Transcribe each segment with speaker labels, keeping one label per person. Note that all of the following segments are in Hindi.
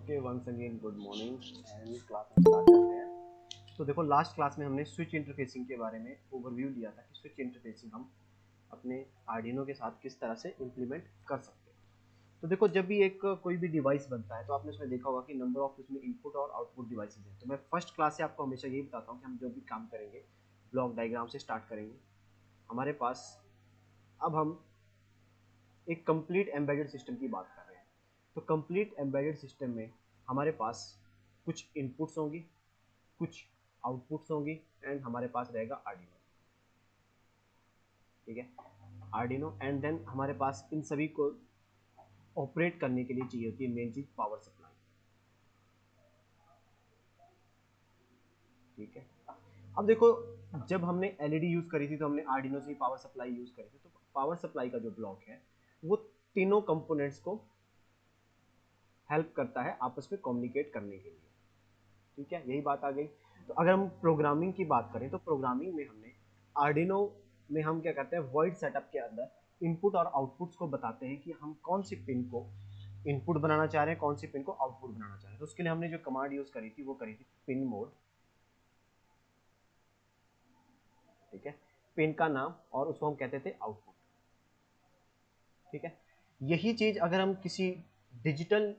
Speaker 1: Okay, once again good morning and class में स्टार्ट करते हैं। तो देखो, लास्ट क्लास में हमने स्विच इंटरफेसिंग के बारे में ओवरव्यू दिया था कि स्विच इंटरफेसिंग हम अपने आर्डिनो के साथ किस तरह से इम्प्लीमेंट कर सकते हैं। तो देखो, जब भी एक कोई भी डिवाइस बनता है तो आपने उसमें देखा होगा कि नंबर ऑफ उसमें इनपुट और आउटपुट डिवाइसेस हैं। तो मैं फर्स्ट क्लास से आपको हमेशा यही बताता हूँ कि हम जो भी काम करेंगे ब्लॉक डायग्राम से स्टार्ट करेंगे। हमारे पास अब हम एक कंप्लीट एम्बेडेड सिस्टम की बात कर रहे हैं। तो कंप्लीट एम्बेडेड सिस्टम में हमारे पास कुछ इनपुट्स होंगी, कुछ आउटपुट्स होंगी एंड हमारे पास रहेगा आर्डिनो। ठीक है, आर्डिनो एंड देन हमारे पास इन सभी को ऑपरेट करने के लिए चाहिए होती है मेन चीज पावर सप्लाई। ठीक है, अब देखो, जब हमने एलईडी यूज करी थी तो हमने आर्डिनो से पावर सप्लाई यूज करी थी। तो पावर सप्लाई का जो ब्लॉक है वो तीनों कंपोनेंट्स को हेल्प करता है आपस में कम्युनिकेट करने के लिए। ठीक है, यही बात आ गई। तो अगर हम प्रोग्रामिंग की बात करें तो प्रोग्रामिंग में हमने आर्डिनो में हम क्या करते हैं, वॉइड सेटअप के अंदर इनपुट और आउटपुट्स को बताते हैं कि हम कौन सी पिन को इनपुट बनाना चाह रहे हैं, कौन सी पिन को आउटपुट बनाना चाह रहे हैं। तो उसके लिए हमने जो कमांड यूज करी थी वो करी थी पिन मोड। ठीक है, पिन का नाम और उसको हम कहते थे आउटपुट। ठीक है, यही चीज अगर हम किसी डिजिटल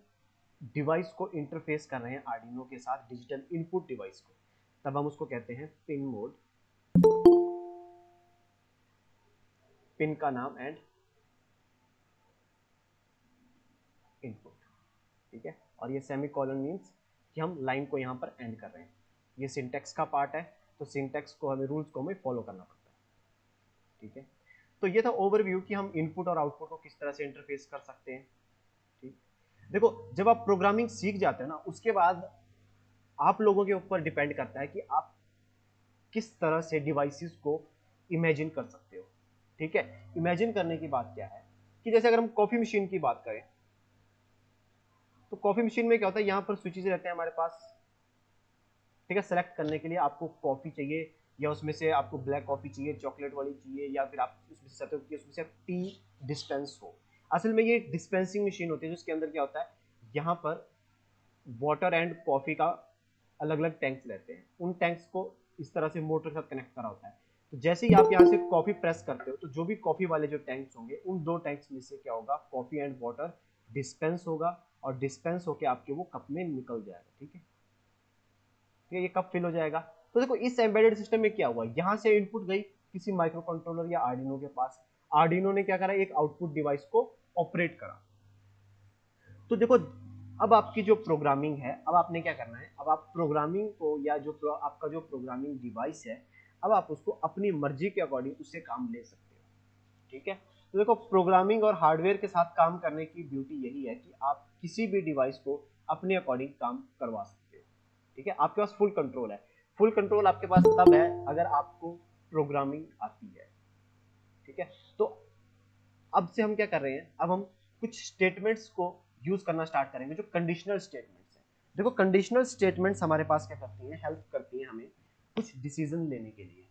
Speaker 1: डिवाइस को इंटरफेस कर रहे हैं आर्डिनो के साथ, डिजिटल इनपुट डिवाइस को, तब हम उसको कहते हैं पिन मोड, पिन का नाम एंड इनपुट। ठीक है, और ये सेमी कॉलन मीन्स कि हम लाइन को यहाँ पर एंड कर रहे हैं। ये सिंटेक्स का पार्ट है, तो सिंटेक्स को हमें, रूल्स को हमें फॉलो करना पड़ता है। ठीक है, तो ये था ओवरव्यू कि हम इनपुट और आउटपुट को किस तरह से इंटरफेस कर सकते हैं। ठीक, देखो, जब आप प्रोग्रामिंग सीख जाते हैं ना, उसके बाद आप लोगों के ऊपर डिपेंड करता है कि आप किस तरह से डिवाइसेस को इमेजिन कर सकते हो। ठीक है, इमेजिन करने की बात क्या है कि जैसे अगर हम कॉफी मशीन की बात करें तो कॉफी मशीन में क्या होता है, यहाँ पर स्विचेस रहते हैं हमारे पास। ठीक है, सेलेक्ट करने के लिए आपको कॉफी चाहिए या उसमें से आपको ब्लैक कॉफी चाहिए, चॉकलेट वाली चाहिए, या फिर आप उसमें से चाहते हो कि उसमें से टी डिस्पेंस हो। असल में ये डिस्पेंसिंग मशीन होती है जिसके अंदर क्या होता है, यहाँ पर वाटर एंड कॉफी का अलग अलग टैंक्स रहते हैं। उन टैंक्स को इस तरह से मोटर के साथ कनेक्ट करा होता है। तो जैसे ही आप यहाँ से कॉफी प्रेस करते हो तो जो भी कॉफी वाले जो टैंक्स होंगे, उन दो टैंक्स में से क्या होगा, कॉफी एंड वाटर डिस्पेंस होगा और डिस्पेंस होकर आपके वो कप में निकल जाएगा। ठीक है, ठीक है, ये कप फिल हो जाएगा। तो देखो, इस एम्बेडेड सिस्टम में क्या हुआ, यहाँ से इनपुट गई किसी माइक्रो कंट्रोलर या आर्डिनो के पास, आर्डिनो ने क्या करा, एक आउटपुट डिवाइस को ऑपरेट करा। तो देखो, अब आपकी जो प्रोग्रामिंग है, अब आपने क्या करना है, अब आप प्रोग्रामिंग को या जो आपका जो प्रोग्रामिंग डिवाइस है, अब आप उसको अपनी मर्जी के अकॉर्डिंग उससे काम ले सकते हो। ठीक है, तो देखो, प्रोग्रामिंग और हार्डवेयर के साथ काम करने की ब्यूटी यही है कि आप किसी भी डिवाइस को अपने अकॉर्डिंग काम करवा सकते हो। ठीक है, आपके पास फुल कंट्रोल है। फुल कंट्रोल आपके पास तब है अगर आपको प्रोग्रामिंग आती है। ठीक है, तो अब से हम क्या कर रहे हैं, अब हम कुछ स्टेटमेंट्स को यूज करना स्टार्ट करेंगे जो कंडीशनल स्टेटमेंट्स हैं। देखो, कंडीशनल स्टेटमेंट्स हमारे पास क्या करती हैं, हेल्प करती हैं हमें कुछ डिसीजन लेने के लिए।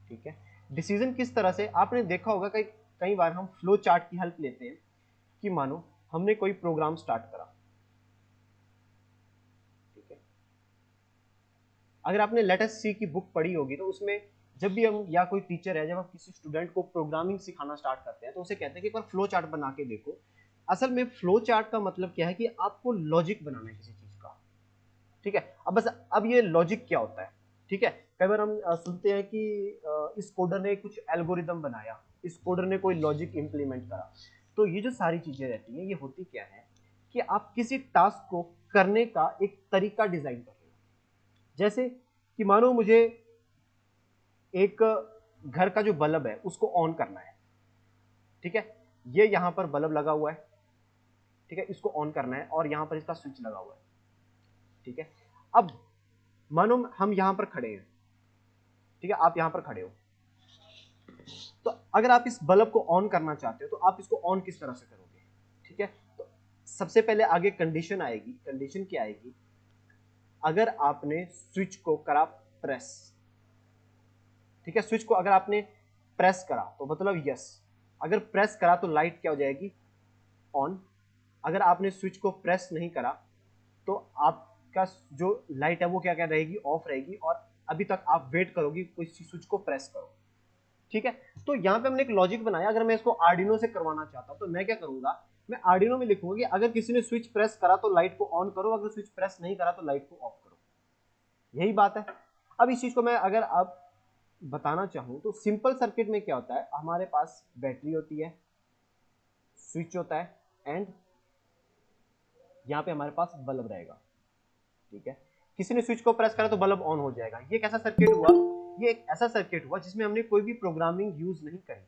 Speaker 1: ठीक है, डिसीजन किस तरह से, आपने देखा होगा कई कई बार हम फ्लो चार्ट की हेल्प लेते हैं कि मानो हमने कोई प्रोग्राम स्टार्ट करा। ठीक है, अगर आपने लेटेस्ट सी की बुक पढ़ी होगी तो उसमें जब भी हम, या कोई टीचर है, जब हम किसी स्टूडेंट को प्रोग्रामिंग सिखाना स्टार्ट करते हैं तो उसे कहते हैं कि एक बार फ्लो चार्ट बना के देखो। असल में फ्लो चार्ट का मतलब क्या है कि आपको लॉजिक बनाना है किसी चीज का। ठीक है, अब बस, अब ये लॉजिक क्या होता है। ठीक है, कई बार हम सुनते हैं कि इस कोडर ने कुछ एल्गोरिदम बनाया, इस कोडर ने कोई लॉजिक इंप्लीमेंट करा। तो ये जो सारी चीजें रहती हैं, ये होती क्या है कि आप किसी टास्क को करने का एक तरीका डिजाइन कर रहे हो। जैसे कि मानो मुझे एक घर का जो बल्ब है उसको ऑन करना है। ठीक है, ये यहां पर बल्ब लगा हुआ है। ठीक है, इसको ऑन करना है और यहां पर इसका स्विच लगा हुआ है। ठीक है, अब मानो हम यहां पर खड़े हैं। ठीक है, आप यहां पर खड़े हो, तो अगर आप इस बल्ब को ऑन करना चाहते हो तो आप इसको ऑन किस तरह से करोगे। ठीक है, तो सबसे पहले आगे कंडीशन आएगी। कंडीशन क्या आएगी, अगर आपने स्विच को करा प्रेस। ठीक है, स्विच को अगर आपने प्रेस करा तो मतलब यस, अगर प्रेस करा तो लाइट क्या हो जाएगी, ऑन। अगर आपने स्विच को प्रेस नहीं करा तो आपका जो लाइट है वो क्या क्या रहेगी, ऑफ रहेगी, और अभी तक आप वेट करोगे कोई स्विच को प्रेस करो। ठीक है, तो यहाँ पे हमने एक लॉजिक बनाया। अगर मैं इसको आर्डिनो से करवाना चाहता हूँ तो मैं क्या करूंगा, मैं आर्डिनो में लिखूंगा कि अगर किसी ने स्विच प्रेस करा तो लाइट को ऑन करो, अगर स्विच प्रेस नहीं करा तो लाइट को ऑफ करो। यही बात है। अब इस चीज को मैं अगर अब बताना चाहूं तो सिंपल सर्किट में क्या होता है, हमारे पास बैटरी होती है, स्विच होता है, एंड यहाँ पे हमारे पास बल्ब रहेगा। ठीक है, किसी ने स्विच को प्रेस करा तो बल्ब ऑन हो जाएगा। ये कैसा सर्किट हुआ, ये एक ऐसा सर्किट हुआ जिसमें हमने कोई भी प्रोग्रामिंग यूज नहीं करी।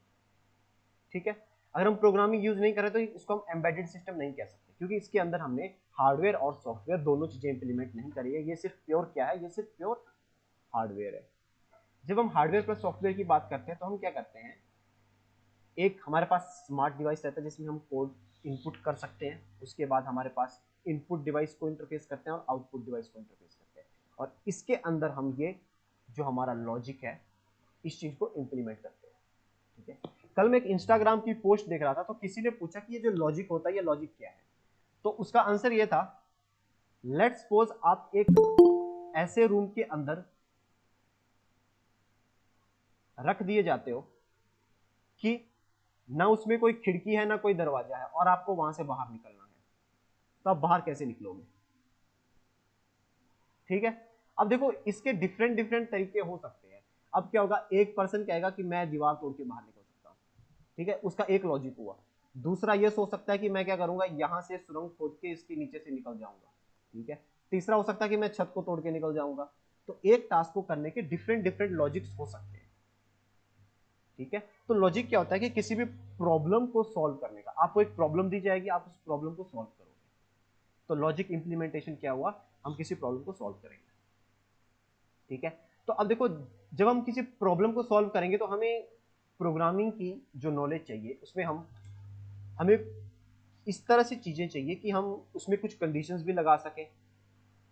Speaker 1: ठीक है, अगर हम प्रोग्रामिंग यूज नहीं करें तो इसको हम एम्बेडेड सिस्टम नहीं कह सकते, क्योंकि इसके अंदर हमने हार्डवेयर और सॉफ्टवेयर दोनों चीजें इंप्लीमेंट नहीं करी है। ये सिर्फ प्योर क्या है, ये सिर्फ प्योर हार्डवेयर है। जब हम हार्डवेयर प्लस सॉफ्टवेयर की बात करते हैं तो हम क्या करते हैं, एक हमारे पास स्मार्ट डिवाइस रहता है जिसमें हम कोड इनपुट कर सकते हैं, उसके बाद हमारे पास इनपुट डिवाइस को इंटरफेस करते हैं और आउटपुट डिवाइस को इंटरफेस करते हैं, और इसके अंदर हम ये जो हमारा लॉजिक है इस चीज को इंप्लीमेंट करते हैं। ठीक है, कल मैं एक इंस्टाग्राम की पोस्ट देख रहा था, तो किसी ने पूछा कि ये जो लॉजिक होता है ये लॉजिक क्या है, तो उसका आंसर ये था, लेट्स सपोज आप एक ऐसे रूम के अंदर रख दिए जाते हो कि ना उसमें कोई खिड़की है ना कोई दरवाजा है, और आपको वहां से बाहर निकलना है, तो आप बाहर कैसे निकलोगे। ठीक है, अब देखो इसके डिफरेंट डिफरेंट तरीके हो सकते हैं। अब क्या होगा, एक पर्सन कहेगा कि मैं दीवार तोड़ के बाहर निकल सकता हूं। ठीक है, उसका एक लॉजिक हुआ। दूसरा ये सोच सकता है कि मैं क्या करूंगा, यहां से सुरंग खोद के इसके नीचे से निकल जाऊंगा। ठीक है, तीसरा हो सकता है कि मैं छत को तोड़ के निकल जाऊंगा। तो एक टास्क को करने के डिफरेंट डिफरेंट लॉजिक्स हो सकते हैं। ठीक है, तो लॉजिक क्या होता है कि किसी भी प्रॉब्लम को सॉल्व करने का, आपको एक प्रॉब्लम दी जाएगी, आप उस प्रॉब्लम को सॉल्व करोगे। तो लॉजिक इंप्लीमेंटेशन क्या हुआ, हम किसी प्रॉब्लम को सॉल्व करेंगे। ठीक है, तो अब देखो, जब हम किसी प्रॉब्लम को सॉल्व करेंगे तो हमें प्रोग्रामिंग की जो नॉलेज चाहिए उसमें हमें इस तरह से चीजें चाहिए कि हम उसमें कुछ कंडीशंस भी लगा सकें।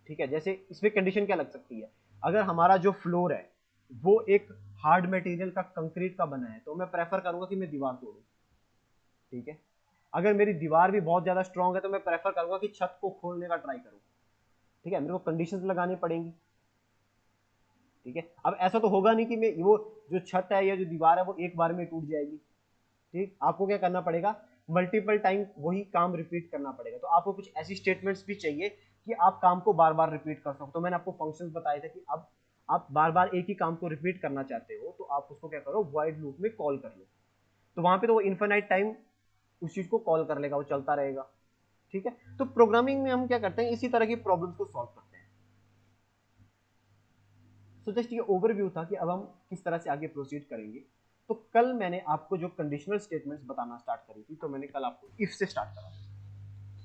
Speaker 1: ठीक है, जैसे इसमें कंडीशन क्या लग सकती है, अगर हमारा जो फ्लोर है वो एक हार्ड मटेरियल का, कंक्रीट का बना है, तो मैं प्रेफर करूंगा कि मैं दीवार तोड़ूं। ठीक है, अगर मेरी दीवार भी बहुत ज्यादा स्ट्रांग है तो मैं प्रेफर करूंगा कि छत को खोलने का ट्राई करूं। ठीक है, मेरे को कंडीशंस लगानी पड़ेंगी। ठीक है, अब ऐसा तो होगा नहीं कि मैं वो जो छत है या जो दीवार है वो एक बार में टूट जाएगी। ठीक, आपको क्या करना पड़ेगा, मल्टीपल टाइम वही काम रिपीट करना पड़ेगा। तो आपको कुछ ऐसी स्टेटमेंट्स भी चाहिए कि आप काम को बार बार रिपीट कर सको। तो मैंने आपको फंक्शंस बताए थे कि अब आप बार बार एक ही काम को रिपीट करना चाहते हो तो आप उसको क्या करो, वॉइड लूप में कॉल कर लो। तो वहां पे तो वो इन्फिनाइट टाइम उस चीज को कॉल कर लेगा, वो चलता रहेगा। ठीक है, तो प्रोग्रामिंग में हम क्या करते हैं, इसी तरह की प्रॉब्लम्स को सॉल्व करते हैं। सो जस्ट ये ओवरव्यू था कि अब हम किस तरह से आगे प्रोसीड करेंगे। तो कल मैंने आपको जो कंडीशनल स्टेटमेंट्स बताना स्टार्ट करी थी, तो मैंने कल आपको इफ से स्टार्ट करा।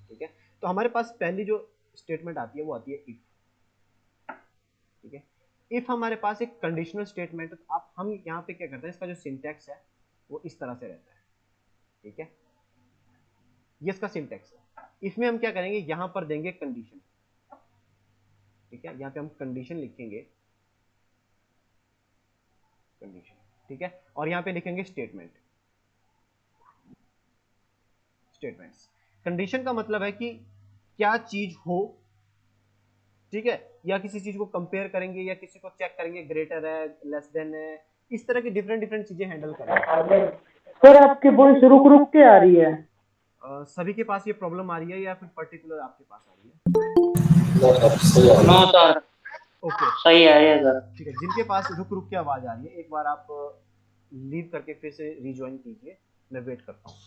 Speaker 1: ठीक है, तो हमारे पास पहली जो स्टेटमेंट आती है वो आती है इफ। ठीक है, इफ हमारे पास एक कंडीशनल स्टेटमेंट, आप हम यहाँ पे क्या करते हैं, इसका जो सिंटैक्स है वो इस तरह से रहता है। ठीक है, ये इसका सिंटैक्स है। इसमें हम क्या करेंगे, यहां पर देंगे कंडीशन। ठीक है, यहाँ पे हम कंडीशन लिखेंगे, कंडीशन। ठीक है, और यहाँ पे लिखेंगे स्टेटमेंट, स्टेटमेंट्स। कंडीशन का मतलब है कि क्या चीज हो। ठीक है, या किसी चीज को कंपेयर करेंगे या किसी को चेक करेंगे, ग्रेटर है, लेस देन है, इस तरह की डिफरेंट डिफरेंट चीजें हैंडल करेंगे।
Speaker 2: सर आपकी वॉइस रुक रुक के आ रही है।
Speaker 1: सभी के पास ये प्रॉब्लम आ रही है या फिर पर्टिकुलर आपके पास आ रही है?
Speaker 2: नो सर,
Speaker 1: ओके,
Speaker 2: सही आ रही है सर।
Speaker 1: ठीक है, जिनके पास रुक रुक के आवाज आ रही है एक बार आप लीव करके फिर से रिज्वाइन कीजिए, मैं वेट करता हूँ।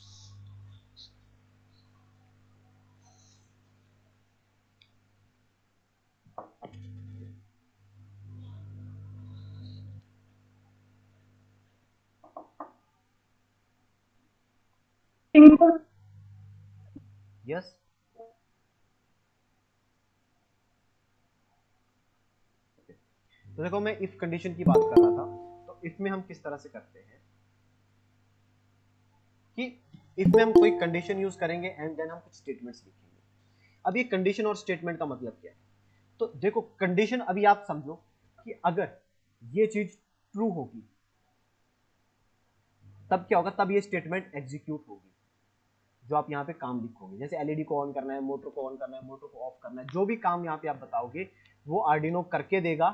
Speaker 1: यस, तो देखो मैं इफ कंडीशन की बात कर रहा था। तो इफ में हम किस तरह से करते हैं कि इफ में हम कोई कंडीशन यूज करेंगे एंड देन हम कुछ स्टेटमेंट्स लिखेंगे। अब ये कंडीशन और स्टेटमेंट का मतलब क्या है, तो देखो कंडीशन अभी आप समझो कि अगर ये चीज ट्रू होगी तब क्या होगा, तब ये स्टेटमेंट एग्जीक्यूट होगी। जो आप यहाँ पे काम लिखोगे, जैसे एलईडी को ऑन करना है, मोटर को ऑन करना है, मोटर को ऑफ करना है, जो भी काम यहाँ पे आप बताओगे वो आर्डिनो करके देगा,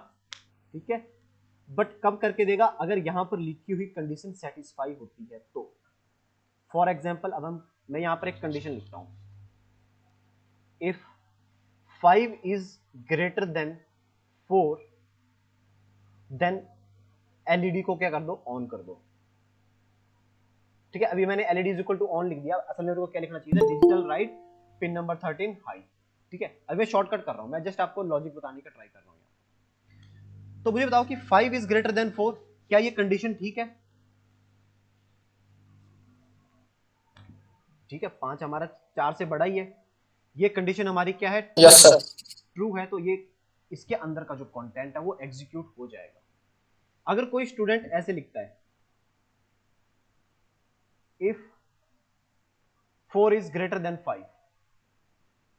Speaker 1: ठीक है। बट कब करके देगा, अगर यहाँ पर लिखी हुई कंडीशन सेटिस्फाई होती है तो। फॉर एग्जाम्पल अब मैं यहाँ पर एक कंडीशन लिखता हूँ, if 5 is greater than 4 then LED को क्या कर दो, ऑन कर दो, ठीक है। अभी मैंने LED is equal to on लिख दिया, असल में को क्या लिखना चाहिए था, digital write pin number 13 high, ठीक है। अभी मैं शॉर्टकट कर रहा हूं, मैं जस्ट आपको लॉजिक बताने का ट्राई कर रहा हूं। तो मुझे बताओ कि 5 इज ग्रेटर देन 4, क्या ये कंडीशन ठीक है? ठीक है, 5 हमारा 4 से बड़ा ही है, ये कंडीशन हमारी क्या है,
Speaker 2: यस सर।
Speaker 1: ट्रू है, तो ये इसके अंदर का जो कंटेंट है वो एग्जीक्यूट हो जाएगा। अगर कोई स्टूडेंट ऐसे लिखता है, इफ 4 इज ग्रेटर देन 5,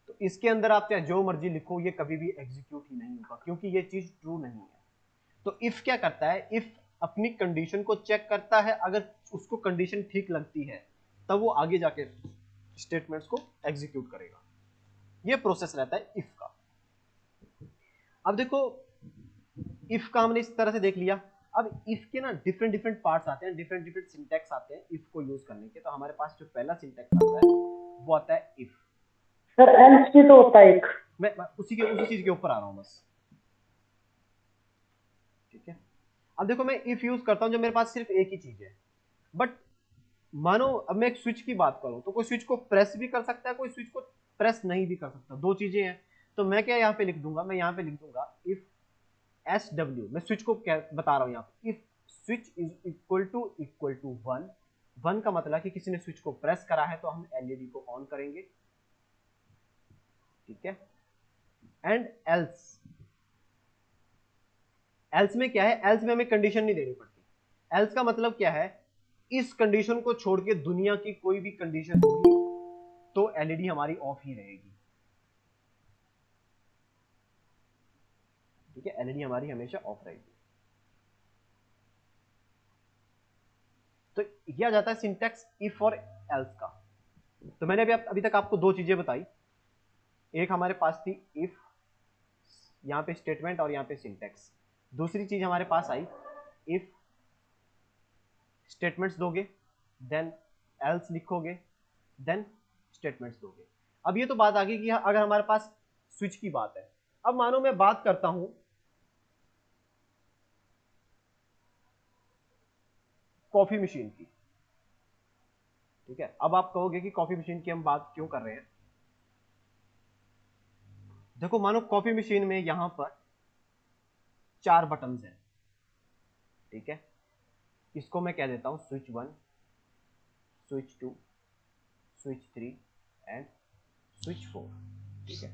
Speaker 1: तो इसके अंदर आप चाहे जो मर्जी लिखो, ये कभी भी एग्जीक्यूट ही नहीं होगा, क्योंकि ये चीज ट्रू नहीं है। तो इफ क्या करता है, इफ अपनी कंडीशन को चेक करता है, अगर उसको कंडीशन ठीक लगती है तब वो आगे जाके स्टेटमेंट्स को एग्जीक्यूट करेगा। ये प्रोसेस रहता है इफ का। अब देखो, इफ का हमने इस तरह से देख लिया। अब इफ के ना डिफरेंट डिफरेंट पार्ट्स आते हैं, डिफरेंट डिफरेंट सिंटैक्स आते हैं इफ को यूज करने के। तो हमारे पास जो पहला सिंटैक्स आता है वो आता है इफ।
Speaker 2: सर एल्स भी तो होता है एक।
Speaker 1: मैं उसी चीज के ऊपर आ रहा हूं बस, ठीक है। अब देखो, मैं इफ यूज करता हूं जब मेरे पास सिर्फ एक ही चीज है, बट मानो अब मैं एक स्विच की बात करूं, तो कोई स्विच को प्रेस भी कर सकता है, कोई स्विच को प्रेस नहीं भी कर सकता, दो चीजें हैं। तो मैं क्या यहाँ पे लिख दूंगा, मैं यहाँ पे लिख दूंगा इफ SW, मैं स्विच को क्या बता रहा हूं यहाँ पे, if switch is equal to 1, 1 का मतलब कि किसी ने स्विच को प्रेस करा है तो हम एलईडी को ऑन करेंगे, ठीक है। एंड एल्स, एल्स में क्या है, एल्स में हमें कंडीशन नहीं देनी पड़ती। एल्स का मतलब क्या है, इस कंडीशन को छोड़ के दुनिया की कोई भी कंडीशन होगी तो एलईडी हमारी ऑफ ही रहेगी, ठीक है। एलईडी हमारी हमेशा ऑफ रहेगी। तो यह आ जाता है सिंटैक्स इफ और एल्स का। तो मैंने अभी तक आपको दो चीजें बताई, एक हमारे पास थी इफ, यहाँ पे स्टेटमेंट और यहाँ पे सिंटैक्स। दूसरी चीज हमारे पास आई, इफ स्टेटमेंट्स दोगे, देन एल्स लिखोगे, देन स्टेटमेंट्स दोगे। अब ये तो बात आ गई कि अगर हमारे पास स्विच की बात है। अब मानो मैं बात करता हूं कॉफी मशीन की, ठीक है। अब आप कहोगे कि कॉफी मशीन की हम बात क्यों कर रहे हैं। देखो, मानो कॉफी मशीन में यहां पर 4 बटन हैं, ठीक है। इसको मैं कह देता हूं switch 1, switch 2, switch 3 and switch 4, ठीक है।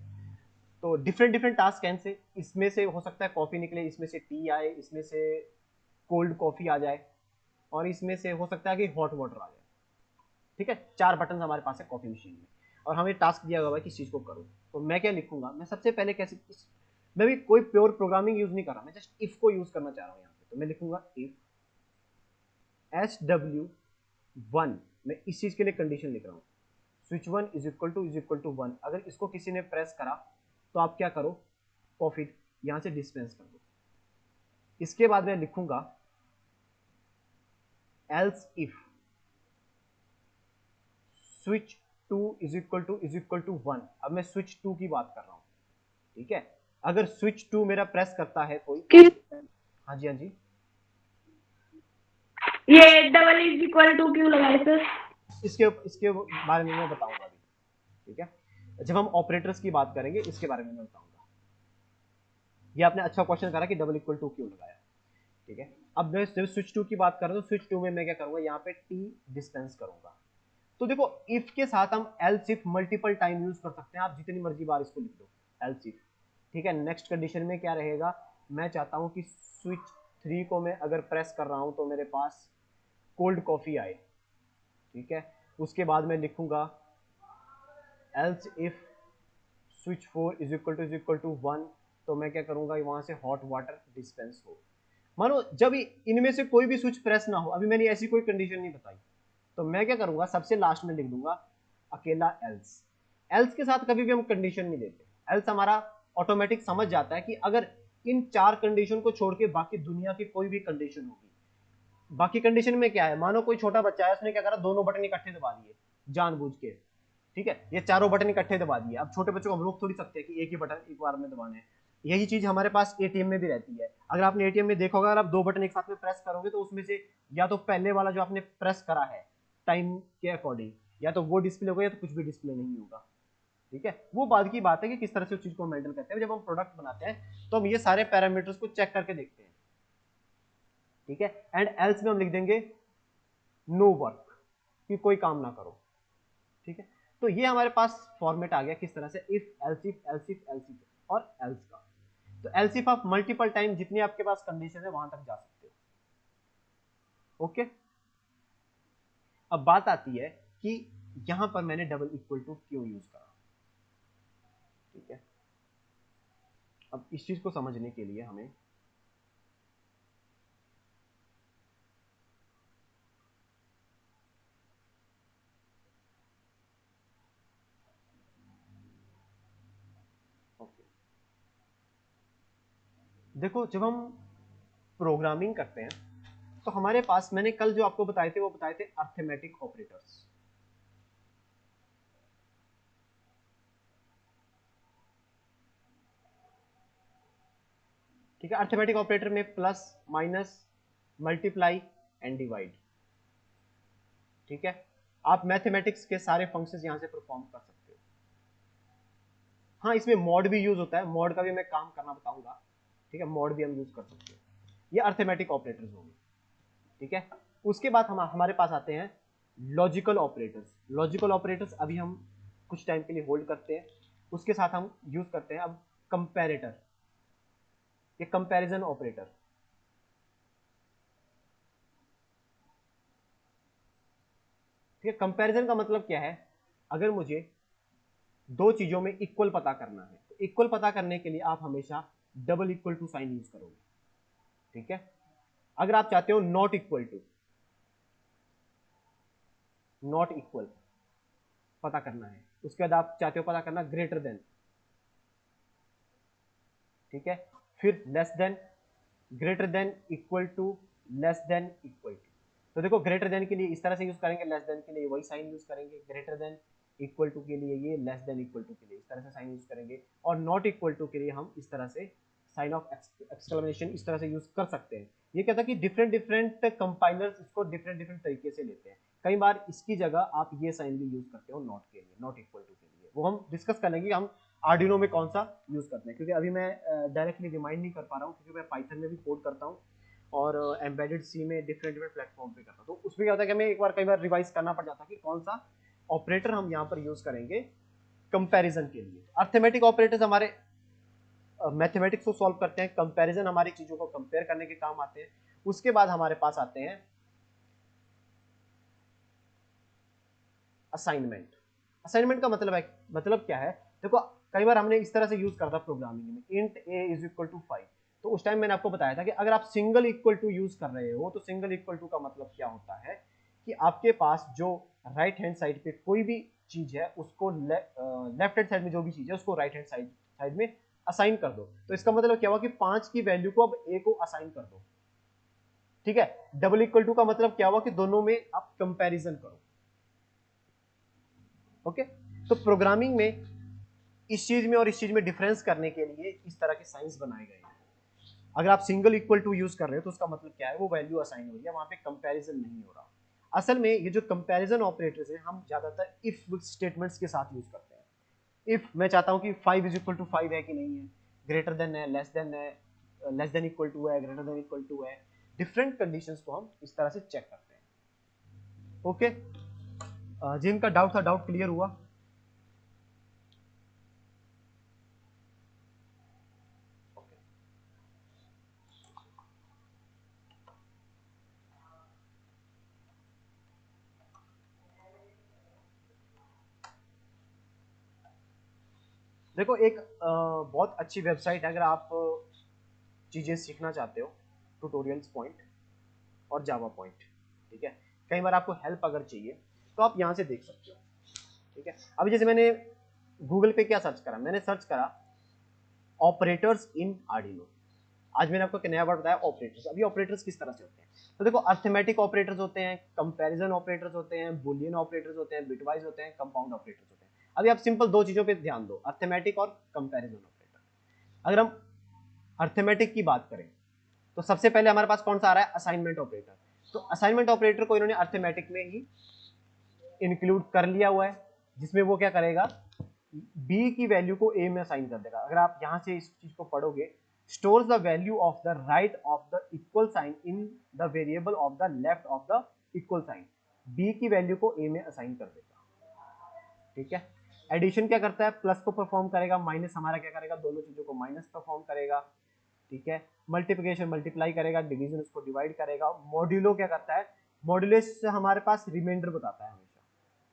Speaker 1: तो डिफरेंट डिफरेंट टास्क हैं इनसे, इसमें से हो सकता है कॉफी निकले, इसमें से टी आए, इसमें से कोल्ड कॉफी आ जाए, और इसमें से हो सकता है कि हॉट वाटर आ जाए, ठीक है। 4 बटन हमारे पास है कॉफी मशीन में, और हमें टास्क दिया हुआ है कि इस चीज को करो। तो मैं क्या लिखूंगा, मैं सबसे पहले कैसे, मैं भी कोई प्योर प्रोग्रामिंग यूज नहीं कर रहा, मैं जस्ट इफ को यूज करना चाह रहा हूँ यहाँ पे। तो मैं लिखूंगा इफ SW1, मैं इस चीज के लिए कंडीशन लिख रहा हूँ, स्विच 1 इज इक्वल टू 1। अगर इसको किसी ने प्रेस करा तो आप क्या करो, कॉफी यहां से डिस्पेंस कर दो। इसके बाद मैं लिखूंगा else if switch 2 is equal to 1। अब मैं स्विच 2 की बात कर रहा हूं, ठीक है। अगर स्विच 2 मेरा प्रेस करता है कोई, हाँ जी हाँ जी,
Speaker 3: ये डबल इज इक्वल टू क्यों लगाए सर?
Speaker 1: इसके बारे में मैं बताऊंगा अभी, ठीक है। जब हम ऑपरेटर्स की बात करेंगे इसके बारे में मैं बताऊंगा। ये आपने अच्छा क्वेश्चन करा कि डबल इक्वल टू क्यों लगाया, ठीक है। अब मैं स्विच 2 की बात कर रहा हूँ, स्विच 2 में मैं क्या करूंगा, यहाँ पे टी डिस्पेंस करूंगा। तो देखो, इफ के साथ हम else if multiple time use कर सकते हैं, आप जितनी मर्जी बार इसको लिख दो एल्स इफ, ठीक है। नेक्स्ट कंडीशन में क्या रहेगा, मैं चाहता हूं कि स्विच 3 को मैं अगर प्रेस कर रहा हूं तो मेरे पास कोल्ड कॉफी आए, ठीक है। उसके बाद मैं लिखूंगा else if switch 4 is equal to 1, तो मैं क्या करूंगा, वहां से हॉट वाटर डिस्पेंस हो। मानो जब इनमें से कोई भी स्विच प्रेस ना हो, अभी मैंने ऐसी कोई कंडीशन नहीं बताई, तो मैं क्या करूंगा, सबसे लास्ट में लिख दूंगा अकेला एल्स। एल्स के साथ कभी भी हम कंडीशन नहीं देते, एल्स हमारा ऑटोमेटिक समझ जाता है कि अगर इन 4 कंडीशन को छोड़ के बाकी दुनिया की कोई भी कंडीशन होगी, बाकी कंडीशन में क्या है, मानो कोई छोटा बच्चा है, उसने क्या करा, दोनों बटन इकट्ठे दबा दिए जानबूझ के, ठीक है, ये चारों बटन इकट्ठे दबा दिए। अब छोटे बच्चों को हम रोक थोड़ी सकते हैं कि एक ही बटन एक बार में दबाने हैं। यही चीज हमारे पास एटीएम में भी रहती है। अगर आपने एटीएम में देखा होगा, अगर आप 2 बटन एक साथ में प्रेस करोगे तो उसमें से या तो पहले वाला जो आपने प्रेस करा है टाइम के अकॉर्डिंग, या तो वो डिस्प्ले होगा या तो कुछ भी डिस्प्ले नहीं होगा, ठीक है। वो बाद की बात है कि किस तरह से उस चीज को मेंटेन करते हैं। जब हम प्रोडक्ट बनाते हैं तो हम ये सारे पैरामीटर्स को चेक करके देखते हैं, ठीक है। एंड एल्स में हम लिख देंगे नो वर्क, कि कोई काम ना करो, ठीक है। तो ये हमारे पास फॉर्मेट आ गया किस तरह से, if else if else if else if और एल्स का। तो एल्स इफ आप मल्टीपल टाइम जितनी आपके पास कंडीशन है वहां तक जा सकते हो, ओके। अब बात आती है कि यहां पर मैंने डबल इक्वल टू क्यों यूज करा, ठीक है। अब इस चीज को समझने के लिए हमें ओके, देखो जब हम प्रोग्रामिंग करते हैं तो हमारे पास, मैंने कल जो आपको बताए थे वो बताए थे अर्थमेटिक ऑपरेटर्स, ठीक है। अर्थमेटिक ऑपरेटर में plus, minus, multiply and divide, ठीक है। आप मैथमेटिक्स के सारे फंक्शंस यहां से परफॉर्म कर सकते हो। हाँ, इसमें मॉड भी यूज होता है, मॉड का भी मैं काम करना बताऊंगा, ठीक है। मॉड भी हम यूज कर सकते हैं। ये अर्थमेटिक ऑपरेटर्स होंगे, ठीक है। उसके बाद हमारे पास आते हैं लॉजिकल ऑपरेटर्स। लॉजिकल ऑपरेटर्स अभी हम कुछ टाइम के लिए होल्ड करते हैं। उसके साथ हम यूज करते हैं अब कंपैरेटर, ये कंपैरिजन ऑपरेटर, ठीक है। कंपैरिजन का मतलब क्या है, अगर मुझे दो चीजों में इक्वल पता करना है तो इक्वल पता करने के लिए आप हमेशा double equal to sign use करोगे, ठीक है। अगर आप चाहते हो not equal to, not equal पता करना है, उसके बाद आप चाहते हो पता करना ग्रेटर देन, ठीक है, फिर less than, greater than, equal to, less than, equal to. तो देखो ग्रेटर देन के लिए इस तरह से यूज करेंगे, लेस देन के लिए वही साइन यूज करेंगे, ग्रेटर देन इक्वल टू के लिए ये, लेस देन इक्वल टू के लिए इस तरह से साइन यूज करेंगे, और नॉट इक्वल टू के लिए हम इस तरह से साइन ऑफ एक्सक्लेमेशन इस तरह से यूज कर सकते हैं। ये कहता है कि डिफरेंट डिफरेंट कंपाइलर्स इसको डिफरेंट डिफरेंट तरीके से लेते हैं। कई बार इसकी जगह आप ये साइन भी यूज करते हो नॉट के लिए, नॉट इक्वल टू के लिए, वो हम डिस्कस कर लेंगे हम आर्डिनो में कौन सा यूज करते हैं, क्योंकि अभी मैं डायरेक्टली रिमाइंड नहीं कर पा रहा हूँ, क्योंकि मैं पाइथन में भी कोड करता हूँ और एम्बेडेड सी में डिफरेंट डिफरेंट प्लेटफॉर्म पे करता हूँ। तो उसमें क्या होता है कि हमें एक बार कई बार रिवाइज करना पड़ जाता है कि कौन सा ऑपरेटर हम यहाँ पर यूज करेंगे कंपैरिजन के लिए। अर्थमेटिक ऑपरेटर्स हमारे मैथमेटिक्स को सॉल्व करते हैं, कंपैरिजन हमारी चीजों को कंपेयर करने के काम आते हैं। उसके बाद हमारे पास आते हैं असाइनमेंट। असाइनमेंट का मतलब क्या है, देखो कई बार हमने इस तरह से यूज करता प्रोग्रामिंग में, int a is equal to 5। तो उस टाइम मैंने आपको बताया था कि अगर आप सिंगल इक्वल टू यूज कर रहे हो तो सिंगल इक्वल टू का मतलब क्या होता है कि आपके पास जो राइट हैंड साइड पे कोई भी चीज है उसको लेफ्ट हैंड साइड में जो भी चीज है उसको राइट हैंड साइड में असाइन कर दो। तो इसका मतलब क्या हुआ कि 5 की वैल्यू को अब ए को असाइन कर दो, ठीक है। डबल इक्वल टू का मतलब क्या हुआ कि दोनों में आप कंपैरिजन करो, ओके। तो प्रोग्रामिंग में इस चीज में और इस चीज में डिफरेंस करने के लिए इस तरह के साइंस बनाए गए हैं। अगर आप सिंगल इक्वल टू यूज कर रहे हो तो उसका मतलब क्या है, वो वैल्यू असाइन हो रही है, वहां पे कंपैरिजन नहीं हो रहा। असल में ये जो कंपैरिजन ऑपरेटर्स है हम ज्यादातर इफ स्टेटमेंट्स के साथ यूज करते हैं। इफ मैं चाहता हूं कि 5 इज इक्वल टू 5 है कि नहीं है, ग्रेटर देन है, लेस देन इक्वल टू है, ग्रेटर देन इक्वल टू है, डिफरेंट कंडीशंस को हम इस तरह से चेक करते हैं, ओके। जिनका डाउट था डाउट क्लियर हुआ। देखो एक बहुत अच्छी वेबसाइट है अगर आप चीजें सीखना चाहते हो, ट्यूटोरियल्स पॉइंट और जावा पॉइंट, ठीक है। कई बार आपको हेल्प अगर चाहिए तो आप यहाँ से देख सकते हो, ठीक है। अभी जैसे मैंने गूगल पे क्या सर्च करा, मैंने सर्च करा ऑपरेटर्स इन आर्डिनो। आज मैंने आपको एक नया वर्ड बताया ऑपरेटर्स। अभी ऑपरेटर्स किस तरह से होते हैं, तो देखो अर्थमेटिक ऑपरेटर्स होते हैं, कंपैरिजन ऑपरेटर्स होते हैं, बुलियन ऑपरेटर्स होते हैं, बिटवाइज होते हैं, कंपाउंड ऑपरेटर्स होते हैं। अभी आप सिंपल दो चीजों पे ध्यान दो, अर्थमेटिक और कंपैरिजन ऑपरेटर। अगर हम अर्थमेटिक की बात करें तो सबसे पहले हमारे पास कौन सा आ रहा है, असाइनमेंट ऑपरेटर। तो असाइनमेंट ऑपरेटर को इन्होंने अर्थमेटिक में ही इंक्लूड कर लिया हुआ है, जिसमें वो क्या करेगा, b की वैल्यू को a में असाइन कर देगा। अगर आप यहां से इस चीज को पढ़ोगे, stores the value of the right of the equal sign in the variable of the left of the equal sign, b की वैल्यू को a में असाइन कर देगा। ठीक है। एडिशन क्या करता है, प्लस को परफॉर्म करेगा, माइनस हमारा क्या करेगा, दोनों चीजों को माइनस परफॉर्म करेगा। ठीक है। मल्टीप्लिकेशन मल्टीप्लाई करेगा, डिवीजन उसको डिवाइड करेगा। मॉड्यूलो क्या करता है, मॉड्यूलस से हमारे पास रिमाइंडर बताता है हमेशा।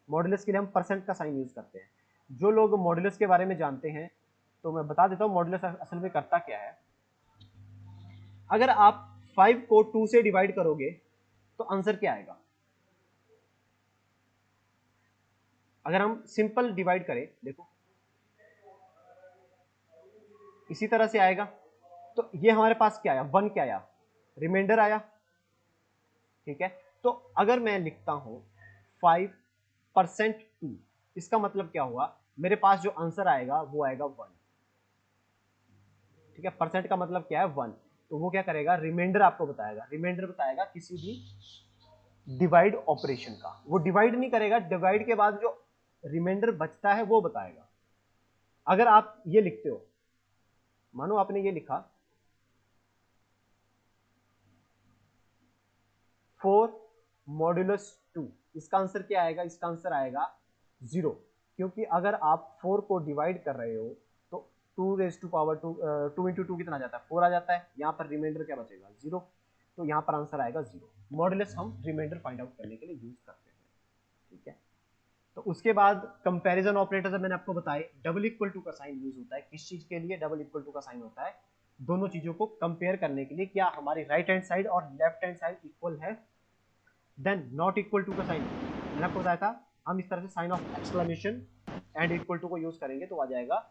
Speaker 1: मॉड्यूलस के लिए हम परसेंट का साइन यूज करते हैं। जो लोग मॉड्यूलस के बारे में जानते हैं तो मैं बता देता हूं मॉड्यूलस असल में करता क्या है। अगर आप 5 को 2 से डिवाइड करोगे तो आंसर क्या आएगा, अगर हम सिंपल डिवाइड करें, देखो इसी तरह से आएगा। तो ये हमारे पास क्या आया, 1 क्या आया, रिमाइंडर आया। ठीक है। तो अगर मैं लिखता हूं 5% 2, इसका मतलब क्या हुआ, मेरे पास जो आंसर आएगा वो आएगा 1। ठीक है। परसेंट का मतलब क्या है, 1। तो वो क्या करेगा, रिमाइंडर आपको बताएगा, रिमाइंडर बताएगा किसी भी डिवाइड ऑपरेशन का। वो डिवाइड नहीं करेगा, डिवाइड के बाद जो रिमाइंडर बचता है वो बताएगा। अगर आप ये लिखते हो, मानो आपने ये लिखा 4 मॉड्यूलस 2, इसका आंसर क्या आएगा, इसका आंसर आएगा 0, क्योंकि अगर आप 4 को डिवाइड कर रहे हो तो 2 रेज टू पावर 2, 2 इंटू 2 कितना आ जाता है, 4 आ जाता है। यहाँ पर रिमाइंडर क्या बचेगा, 0, तो यहाँ पर आंसर आएगा 0। मॉड्यूलस हम रिमाइंडर फाइंड आउट करने के लिए यूज करते हैं। ठीक है। तो उसके बाद कंपैरिजन ऑपरेटर मैंने आपको बताए, डबल इक्वल टू का साइन यूज होता है। किस चीज के लिए डबल इक्वल टू का साइन होता है, दोनों चीजों को कंपेयर करने के लिए, क्या हमारी राइट हैंड साइड और लेफ्ट हैंड साइड इक्वल है। देन नॉट इक्वल टू का साइन मैंने आपको बताया था, हम इस तरह से sign of exclamation and equal to को यूज करेंगे तो आ जाएगा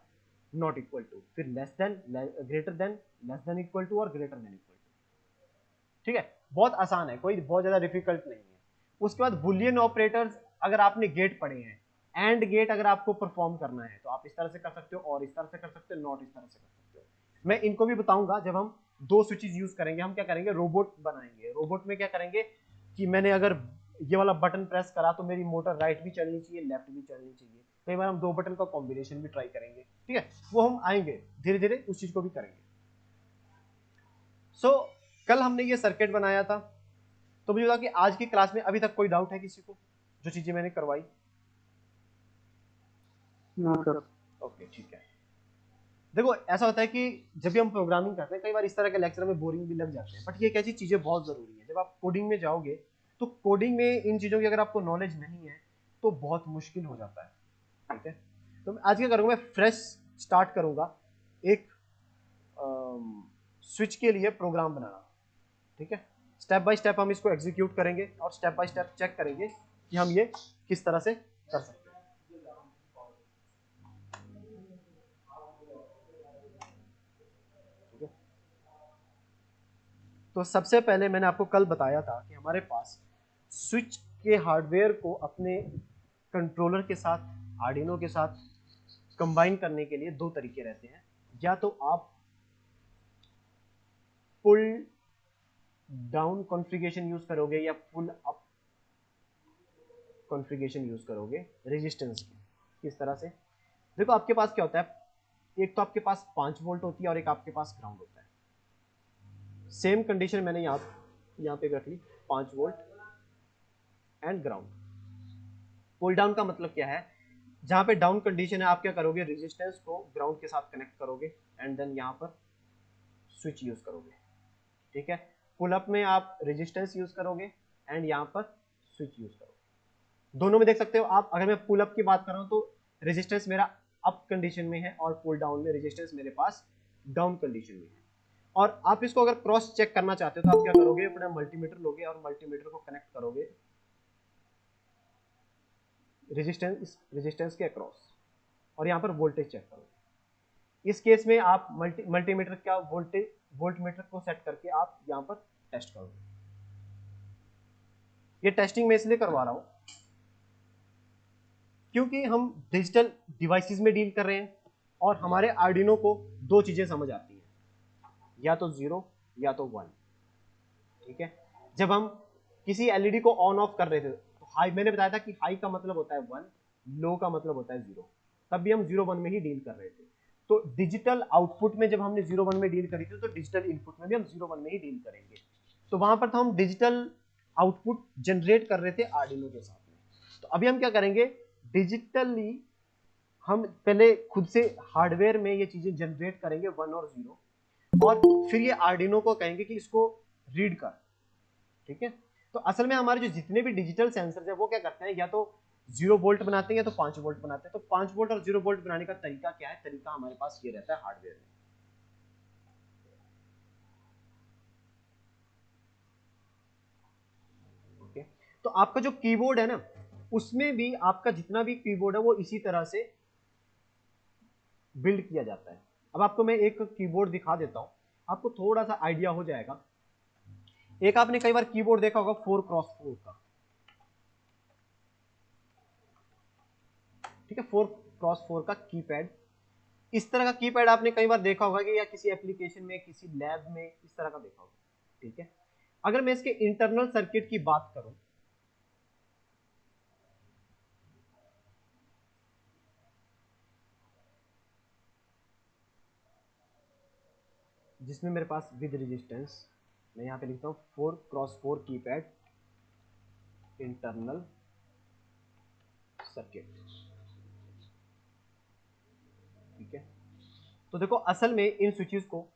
Speaker 1: नॉट इक्वल टू, फिर less than, greater than, less than equal to और ग्रेटर देन इक्वल टू। ठीक है। बहुत आसान है, कोई बहुत ज्यादा डिफिकल्ट नहीं है। उसके बाद बुलियन ऑपरेटर्स, अगर आपने गेट पढ़े हैं, एंड गेट अगर आपको परफॉर्म करना है तो आप इस तरह से कर सकते हो, और इस तरह से कर सकते हो, नॉट इस तरह से कर सकते हो। मैं इनको भी बताऊंगा जब हम दो स्विचेस यूज करेंगे। हम क्या करेंगे, रोबोट बनाएंगे। रोबोट में क्या करेंगे कि मैंने अगर ये वाला बटन प्रेस करा तो मेरी मोटर राइट भी चलनी चाहिए, लेफ्ट भी चलनी चाहिए। कई बार हम दो बटन का कॉम्बिनेशन भी ट्राई करेंगे। ठीक है, वो हम आएंगे धीरे धीरे, उस चीज को भी करेंगे। सो कल हमने ये सर्किट बनाया था। तो मुझे लगा कि आज की क्लास में अभी तक कोई डाउट है किसी को, जो चीजें मैंने करवाई? ओके, ठीक है। देखो ऐसा होता है कि जब भी हम प्रोग्रामिंग करते हैं, कई बार इस तरह के लेक्चर में बोरिंग भी लग जाते हैं, बट ये कैसी चीजें बहुत जरूरी है। जब आप कोडिंग में जाओगे तो कोडिंग में इन चीजों की अगर आपको नॉलेज नहीं है तो बहुत मुश्किल हो जाता है। ठीक है। तो मैं आज क्या करूंगा, मैं फ्रेश स्टार्ट करूंगा एक स्विच के लिए प्रोग्राम बनाना। ठीक है। स्टेप बाय स्टेप हम इसको एग्जीक्यूट करेंगे और स्टेप बाय स्टेप चेक करेंगे कि हम ये किस तरह से कर सकते हैं। ठीक है। तो सबसे पहले मैंने आपको कल बताया था कि हमारे पास स्विच के हार्डवेयर को अपने कंट्रोलर के साथ, आर्डिनो के साथ कंबाइन करने के लिए दो तरीके रहते हैं। या तो आप पुल डाउन कॉन्फ़िगरेशन यूज करोगे या पुल अप कॉन्फ़िगरेशन यूज करोगे रेजिस्टेंस की। किस तरह से, देखो आपके पास क्या होता है, एक तो आपके पास 5 वोल्ट होती है और एक आपके पास ग्राउंड होता है। सेम कंडीशन मैंने यहाँ पे रख ली, 5 volt and ground. Pull down का मतलब क्या है, जहां पे डाउन कंडीशन है आप क्या करोगे, रेजिस्टेंस को ग्राउंड के साथ कनेक्ट करोगे एंड देन यहाँ पर स्विच यूज करोगे। ठीक है। पुल अप में आप रेजिस्टेंस यूज करोगे एंड यहाँ पर स्विच यूज करोगे। दोनों में देख सकते हो आप, अगर मैं पुल अप की बात कर रहा हूँ तो रेजिस्टेंस मेरा अप कंडीशन में है और पुल डाउन में रेजिस्टेंस मेरे पास डाउन कंडीशन में है। और आप इसको अगर क्रॉस चेक करना चाहते हो तो आप क्या करोगे, अपना मल्टीमीटर लोगे और मल्टीमीटर को कनेक्ट करोगे रेजिस्टेंस के अक्रॉस और यहाँ पर वोल्टेज चेक करो। इस केस में आप मल्टीमीटर का वोल्ट मीटर को सेट करके आप यहाँ पर टेस्ट करोगे। ये टेस्टिंग मैं इसलिए करवा रहा हूँ क्योंकि हम डिजिटल डिवाइसेस में डील कर रहे हैं और हमारे आर्डिनो को दो चीजें समझ आती हैं, या तो 0 या तो 1। ठीक है, जब हम किसी एलईडी को ऑन ऑफ कर रहे थे तो हाई, मैंने बताया था कि हाई का मतलब होता है 1, लो का मतलब होता है 0, तब भी हम 0 1 में ही डील कर रहे थे। तो डिजिटल आउटपुट में जब हमने 0 1 में डील करी थी तो डिजिटल इनपुट में भी हम 0 1 में ही डील करेंगे। तो वहां पर तो हम डिजिटल आउटपुट जनरेट कर रहे थे आर्डिनो के साथ में। तो अभी हम क्या करेंगे, डिजिटली हम पहले खुद से हार्डवेयर में ये चीजें जनरेट करेंगे 1 और 0, और फिर ये आर्डिनो को कहेंगे कि इसको रीड कर। ठीक है, तो असल में हमारे जो जितने भी डिजिटल सेंसर है वो क्या करते हैं, या तो 0 वोल्ट बनाते हैं या तो 5 वोल्ट बनाते हैं। तो 5 वोल्ट और 0 वोल्ट बनाने का तरीका क्या है, तरीका हमारे पास ये रहता है हार्डवेयर में। ओके, तो आपका जो कीबोर्ड है ना, उसमें भी आपका जितना भी कीबोर्ड है वो इसी तरह से बिल्ड किया जाता है। अब आपको मैं एक कीबोर्ड दिखा देता हूं, आपको थोड़ा सा आइडिया हो जाएगा। एक आपने कई बार कीबोर्ड देखा होगा 4x4 का, ठीक है, 4x4 का कीपैड। इस तरह का कीपैड आपने कई बार देखा होगा कि या किसी एप्लीकेशन में, किसी लैब में इस तरह का देखा होगा। ठीक है, अगर मैं इसके इंटरनल सर्किट की बात करूं, जिसमें मेरे पास विद रेजिस्टेंस, मैं यहां पे लिखता हूं 4x4 कीपैड इंटरनल सर्किट। ठीक है, तो देखो असल में इन स्विचेस को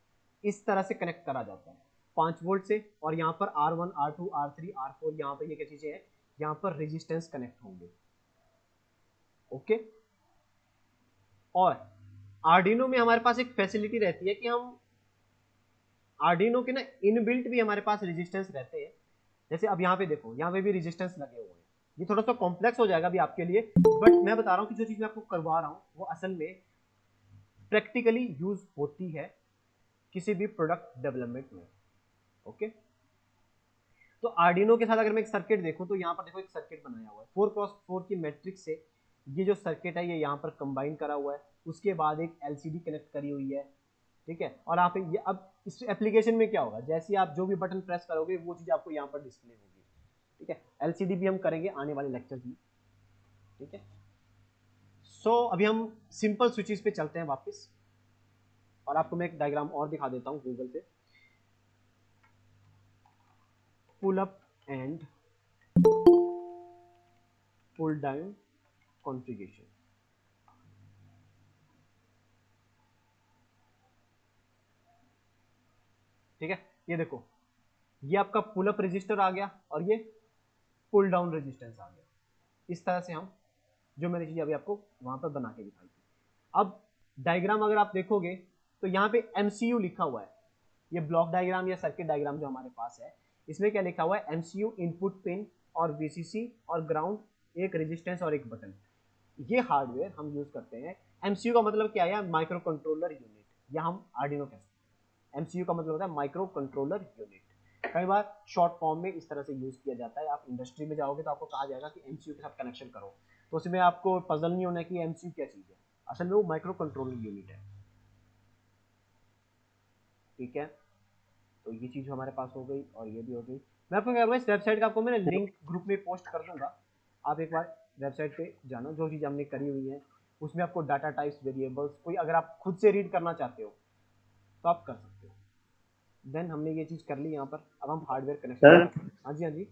Speaker 1: इस तरह से कनेक्ट करा जाता है 5 वोल्ट से, और यहाँ पर R1 R2 R3 R4 यहाँ पर ये क्या चीजें हैं, यहाँ पर रेजिस्टेंस कनेक्ट होंगे। ओके, और आर्डिनो में हमारे पास एक फैसिलिटी रहती है कि हम आर्डिनो के ना इनबिल्ट भी हमारे पास रेजिस्टेंस रहते हैं। जैसे अब यहाँ पे देखो, यहाँ पे भी रेजिस्टेंस लगे हुए हैं। ये थोड़ा सा कॉम्प्लेक्स हो जाएगा अभी आपके लिए, बट मैं बता रहा हूँ कि जो चीज मैं आपको करवा रहा हूँ वो असल में प्रैक्टिकली यूज होती है किसी भी प्रोडक्ट डेवलपमेंट में। ओके, तो आर्डिनो के साथ अगर मैं एक सर्किट देखूं तो यहाँ पर देखो एक सर्किट बनाया हुआ है 4x4 की मैट्रिक्स से। ये जो सर्किट है ये यहाँ पर कंबाइन करा हुआ है, उसके बाद एक एलसीडी कनेक्ट करी हुई है। ठीक है, और आप ये अब इस एप्लीकेशन में क्या होगा, जैसे आप जो भी बटन प्रेस करोगे वो चीज आपको यहाँ पर डिस्प्ले होगी। ठीक है, एलसीडी भी हम करेंगे आने वाले लेक्चर में। ठीक है, सो अभी हम सिंपल स्विचेस पे चलते हैं वापस, और आपको मैं एक डायग्राम और दिखा देता हूँ गूगल से। Pull up and pull down configuration. ठीक है, ये देखो, ये आपका पुल अप रजिस्टर आ गया और ये पुल डाउन रेजिस्टेंस आ गया। इस तरह से हम जो मैंने चीज अभी आपको वहां पर बना के दिखाई थी। अब डायग्राम अगर आप देखोगे तो यहाँ पे एमसीयू लिखा हुआ है। ये ब्लॉक डायग्राम या सर्किट डायग्राम जो हमारे पास है, इसमें क्या लिखा हुआ है, एमसीयू इनपुट पिन और वीसीसी और ग्राउंड, एक रेजिस्टेंस और एक बटन। ये हार्डवेयर हम यूज करते हैं। एमसीयू का मतलब क्या है, माइक्रो कंट्रोलर यूनिट, या हम आर्डिनो कह सकते हैं। एमसीयू का मतलब होता है माइक्रो कंट्रोलर यूनिट। कई बार शॉर्ट फॉर्म में इस तरह से यूज किया जाता है। आप इंडस्ट्री में जाओगे तो आपको कहा जाएगा कि एमसीयू के साथ कनेक्शन करो, तो उसमें आपको पजल नहीं होना कि एमसीयू क्या चीज है, असल में वो माइक्रो कंट्रोलर यूनिट है। ठीक है, तो ये चीज हमारे पास हो गई और ये भी हो गई। मैं आपको क्या करूँगा, इस वेबसाइट का आपको मैं लिंक ग्रुप में पोस्ट कर दूंगा, आप एक बार वेबसाइट पे जाना। जो चीज़ हमने करी हुई है उसमें आपको डाटा टाइप्स, वेरिएबल्स, कोई अगर आप खुद से रीड करना चाहते हो तो आप कर सकते हो। देन हमने ये चीज़ कर ली यहाँ पर। अब हम हार्डवेयर कनेक्शन।
Speaker 2: सर
Speaker 1: हाँ जी, हाँ जी।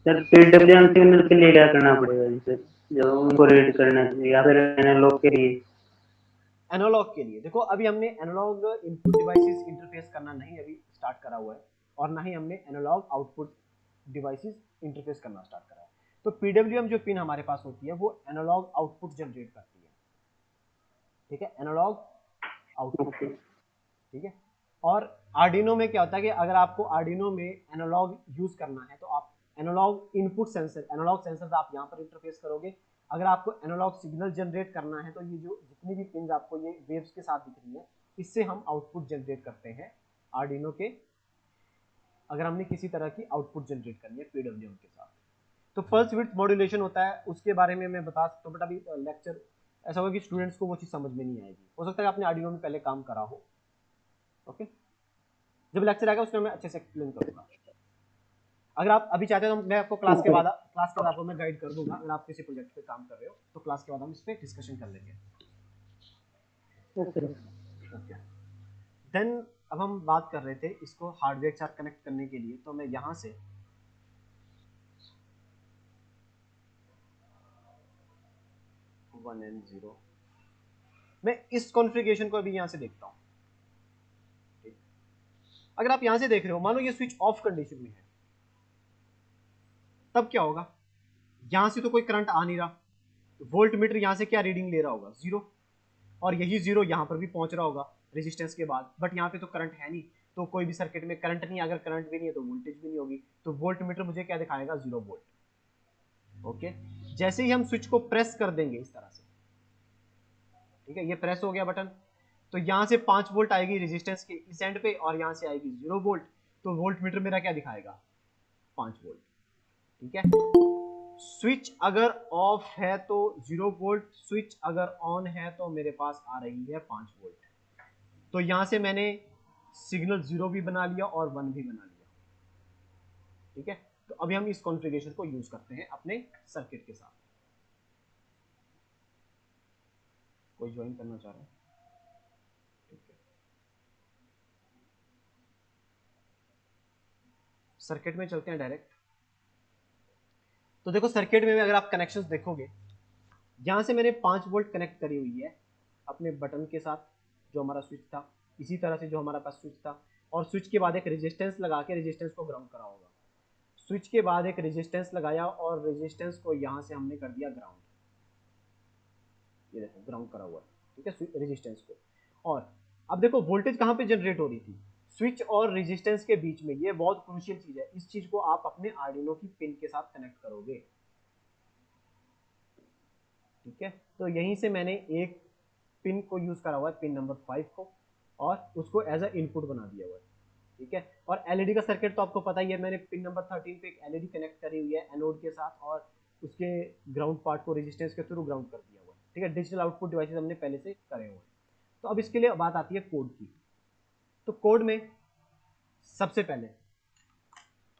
Speaker 2: सर पीडब्ल्यूएम सिग्नल के लिए क्या करना पड़ेगा जैसे जो उनको रीड करना है या फिर एनालॉग के लिए?
Speaker 1: एनालॉग के लिए देखो, अभी हमने एनालॉग इनपुट डिवाइसेस इंटरफेस करना नहीं अभी स्टार्ट करा हुआ है, और ना ही हमने एनालॉग आउटपुट डिवाइसेस इंटरफेस करना स्टार्ट करा है। तो पीडब्ल्यूएम जो पिन हमारे पास होती है वो एनालॉग आउटपुट जनरेट करती है। ठीक है, एनालॉग आउटपुट। ठीक है, और आर्डिनो में क्या होता है कि अगर आपको आर्डिनो में एनालॉग यूज करना है तो आप analogue input sensor, analogue sensor आप यहाँ पर इंटरफेस करोगे। अगर आपको एनालॉग सिग्नल जनरेट करना है तो ये जो जितनी भी पिन आपको ये वेव्स के साथ दिख रही है, इससे हम आउटपुट जनरेट करते हैं आर्डिनो के, अगर हमने किसी तरह की आउटपुट जनरेट करनी है पीडब्ल्यूएम के साथ। तो पल्स विड्थ मॉड्यूलेशन होता है, उसके बारे में मैं बता सकता हूँ, बट अभी लेक्चर ऐसा होगा कि स्टूडेंट्स को वो चीज़ समझ में नहीं आएगी। हो सकता है आपने आर्डिनो में पहले काम करा हो। ओके, जब लेक्चर आएगा उसमें मैं अच्छे से एक्सप्लेन करूँगा। अगर आप अभी चाहते हो तो मैं आपको क्लास के बाद आपको मैं गाइड कर दूंगा। अगर आप किसी प्रोजेक्ट पे काम कर रहे हो तो क्लास के बाद हम इस पे डिस्कशन कर लेंगे। ओके, देन अब हम बात कर रहे थे इसको हार्डवेयर के साथ कनेक्ट करने के लिए। तो मैं यहाँ से वन एंड जीरो, मैं इस कॉन्फ़िगरेशन को अभी यहाँ से देखता हूँ। अगर आप यहाँ से देख रहे हो, मानो ये स्विच ऑफ कंडीशन में है, तब क्या होगा? यहाँ से तो कोई करंट आ नहीं रहा, वोल्ट मीटर यहाँ से क्या रीडिंग ले रहा होगा? जीरो, और यही जीरो यहाँ पर भी पहुंच रहा होगा रेजिस्टेंस के बाद, बट यहाँ पे तो करंट है नहीं, तो कोई भी सर्किट में करंट नहीं, अगर करंट भी नहीं है तो वोल्टेज भी नहीं होगी, तो वोल्ट मीटर मुझे क्या दिखाएगा? 0 वोल्ट। ओके, जैसे ही हम स्विच को प्रेस कर देंगे इस तरह से, ठीक है, ये प्रेस हो गया बटन, तो यहाँ से 5 वोल्ट आएगी रेजिस्टेंस के इस एंड पे, और यहाँ से आएगी 0 वोल्ट, तो वोल्ट मीटर मेरा क्या दिखाएगा? 5 वोल्ट। ठीक है, स्विच अगर ऑफ है तो 0 वोल्ट, स्विच अगर ऑन है तो मेरे पास आ रही है 5 वोल्ट। तो यहां से मैंने सिग्नल 0 भी बना लिया और 1 भी बना लिया। ठीक है, तो अभी हम इस कॉन्फ़िगरेशन को यूज करते हैं अपने सर्किट के साथ। कोई ज्वाइन करना चाह रहा है? ठीक है, सर्किट में चलते हैं डायरेक्ट। तो देखो सर्किट में अगर आप कनेक्शंस देखोगे, यहां से मैंने 5 वोल्ट कनेक्ट करी हुई है अपने बटन के साथ, जो हमारा स्विच था, इसी तरह से जो हमारा पास स्विच था, और स्विच के बाद एक रेजिस्टेंस लगा के रेजिस्टेंस को ग्राउंड करा होगा। स्विच के बाद एक रेजिस्टेंस लगाया और रेजिस्टेंस को यहां से हमने कर दिया ग्राउंड, ये देखो ग्राउंड करा हुआ है। ठीक है, रेजिस्टेंस को। और अब देखो वोल्टेज कहां पे जनरेट हो रही थी? स्विच और रेजिस्टेंस के बीच में। ये बहुत क्रूशियल चीज है, इस चीज को आप अपने आर्डिनो की पिन के साथ कनेक्ट करोगे। ठीक है, तो यहीं से मैंने एक पिन को यूज करा हुआ है, पिन नंबर 5 को, और उसको एज अ इनपुट बना दिया हुआ है। ठीक है, और एलईडी का सर्किट तो आपको पता ही है, मैंने पिन नंबर 13 पे एक एलईडी कनेक्ट करी हुई है एनोड के साथ, और उसके ग्राउंड पार्ट को रेजिस्टेंस के थ्रू ग्राउंड कर दिया हुआ है। ठीक है, डिजिटल आउटपुट डिवाइसेस हमने पहले से करे हुए हैं। तो अब इसके लिए बात आती है कोड की। तो कोड में सबसे पहले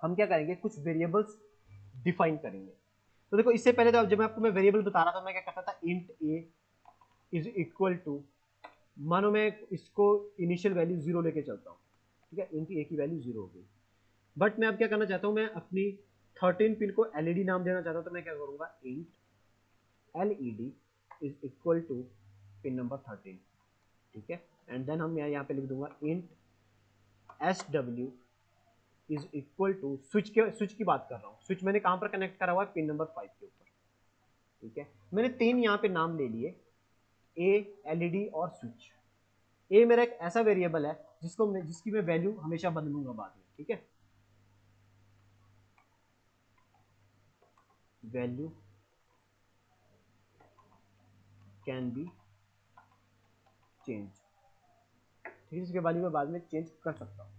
Speaker 1: हम क्या करेंगे? कुछ वेरिएबल्स डिफाइन करेंगे। तो देखो इससे पहले तो जब मैं आपको वेरिएबल बता रहा था, मैं क्या करता था? Int a is equal to, मानो मैं इसको इनिशियल वैल्यू 0 लेके चलता हूँ। ठीक है, इंट ए की वैल्यू 0 हो गई, बट मैं अब क्या करना चाहता हूँ? मैं अपनी 13 पिन को एलईडी नाम देना चाहता हूँ, तो मैं क्या करूंगा? Int LED is equal to pin number 13। ठीक है, एंड देन हम यहाँ पे लिख दूंगा int S W is equal to, switch की बात कर रहा हूँ, स्विच मैंने कहां पर कनेक्ट करा हुआ है? पिन नंबर 5 के ऊपर। ठीक है, मैंने 3 यहाँ पे नाम ले लिए, ए, एलईडी और स्विच। ए मेरा एक ऐसा वेरिएबल है जिसकी मैं वैल्यू हमेशा बदलूंगा बाद में। ठीक है, वैल्यू कैन बी चेंज। ठीक है, इसके वैल्यू में बाद में चेंज कर सकता हूँ।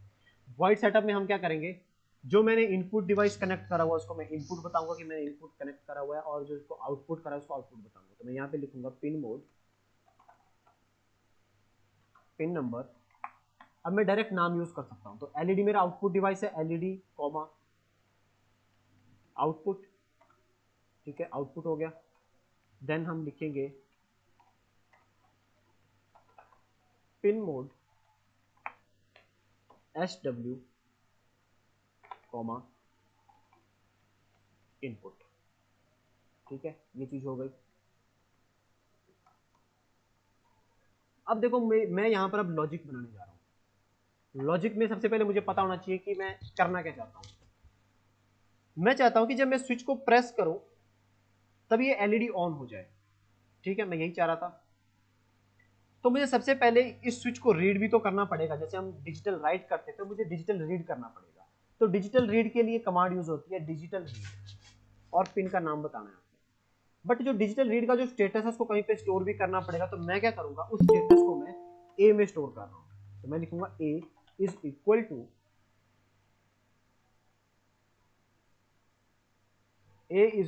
Speaker 1: वॉइड सेटअप में हम क्या करेंगे? जो मैंने इनपुट डिवाइस कनेक्ट करा हुआ है उसको मैं इनपुट बताऊंगा कि मैंने इनपुट कनेक्ट करा हुआ है, और जो इसको आउटपुट करा है उसको आउटपुट बताऊंगा। तो मैं यहाँ पे लिखूंगा पिन मोड, पिन नंबर। अब मैं डायरेक्ट नाम यूज कर सकता हूँ, तो एलईडी मेरा आउटपुट डिवाइस है, एलईडी कॉमा आउटपुट। ठीक है, आउटपुट हो गया। देन हम लिखेंगे pin mode S W comma input. ठीक है, ये चीज हो गई। अब देखो मैं यहां पर अब लॉजिक बनाने जा रहा हूं। लॉजिक में सबसे पहले मुझे पता होना चाहिए कि मैं करना क्या चाहता हूं। मैं चाहता हूं कि जब मैं स्विच को प्रेस करूं तब ये एलईडी ऑन हो जाए। ठीक है, मैं यही चाह रहा था। तो मुझे सबसे पहले इस स्विच को रीड भी तो करना पड़ेगा, जैसे हम डिजिटल राइट करते थे, तो मुझे डिजिटल रीड करना पड़ेगा। तो डिजिटल रीड के लिए कमांड यूज होती है डिजिटल रीड, और पिन का नाम बताना है। बट जो डिजिटल रीड का जो स्टेटस है उसको कहीं पे स्टोर भी करना पड़ेगा, तो मैं क्या करूंगा, उस स्टेटस को मैं ए में स्टोर कर रहा हूं, तो मैं लिखूंगा A is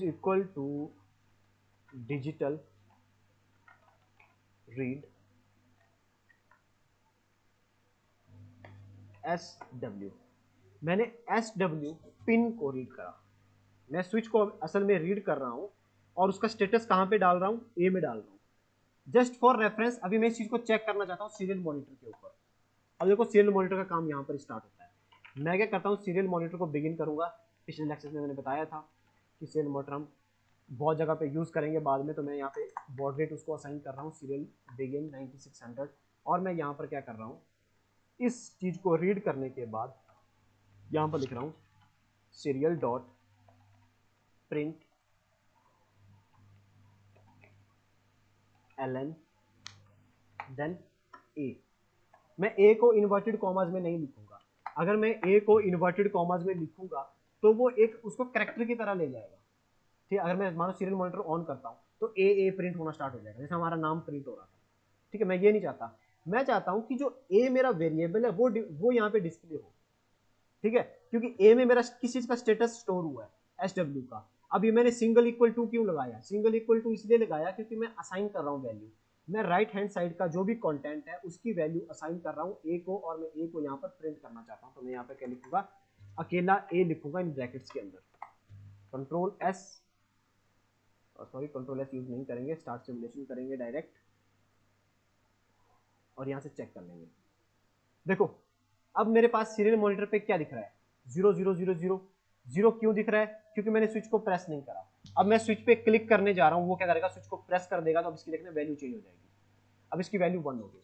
Speaker 1: equal to digital read SW। मैंने SW पिन को रीड करा, मैं स्विच को असल में रीड कर रहा हूं और उसका स्टेटस कहां पे डाल रहा हूं, ए में डाल रहा हूं। जस्ट फॉर रेफरेंस अभी मैं इस चीज को चेक करना चाहता हूं सीरियल मॉनिटर के ऊपर। अब देखो सीरियल मॉनिटर का काम यहां पर स्टार्ट होता है। मैं क्या करता हूं, सीरियल मॉनिटर को बिगिन करूंगा। पिछले लेक्चर में मैंने बताया था कि सीरियल मॉनिटर हम बहुत जगह पे यूज करेंगे बाद में, तो मैं यहाँ पे बॉड रेट उसको असाइन कर रहा हूँ सीरियल बिगिन 9600, और मैं यहाँ पर क्या कर रहा हूँ, इस चीज को रीड करने के बाद यहाँ पर लिख रहा हूँ serial dot print ln then A. मैं ए को इन्वर्टेड कॉमास में नहीं लिखूंगा, अगर मैं ए को इन्वर्टेड कॉमास में लिखूंगा तो वो एक उसको कैरेक्टर की तरह ले जाएगा। ठीक है, अगर मैं मानो सीरियल मॉनिटर ऑन करता हूँ तो ए प्रिंट होना स्टार्ट हो जाएगा, जैसे हमारा नाम प्रिंट हो रहा था। ठीक है, मैं ये नहीं चाहता, मैं चाहता हूँ कि जो ए मेरा वेरिएबल है वो यहाँ पे डिस्प्ले हो। ठीक है, क्योंकि ए में मेरा किस चीज का स्टेटस स्टोर हुआ है, SW का। अब ये मैंने सिंगल इक्वल टू क्यों लगाया, सिंगल इक्वल टू इसलिए लगाया क्योंकि मैं असाइन कर रहा हूँ वैल्यू, मैं राइट हैंड साइड का जो भी कंटेंट है उसकी वैल्यू असाइन कर रहा हूँ ए को, और मैं ए को यहाँ पर प्रिंट करना चाहता हूँ। तो मैं यहाँ पे क्या लिखूंगा, अकेला ए लिखूंगा इन ब्रैकेट्स के अंदर। Control S, sorry control S use नहीं करेंगे, स्टार्ट सिमुलेशन करेंगे डायरेक्ट, और यहाँ से चेक कर लेंगे। देखो अब मेरे पास सीरियल मॉनिटर पे क्या दिख रहा है, 0000। जीरो क्यों दिख रहा है, क्योंकि मैंने स्विच को प्रेस नहीं करा। अब मैं स्विच पे क्लिक करने जा रहा हूँ, वो क्या करेगा, स्विच को प्रेस कर देगा, तो अब इसकी देखना वैल्यू चेंज हो जाएगी। अब इसकी वैल्यू 1 होगी।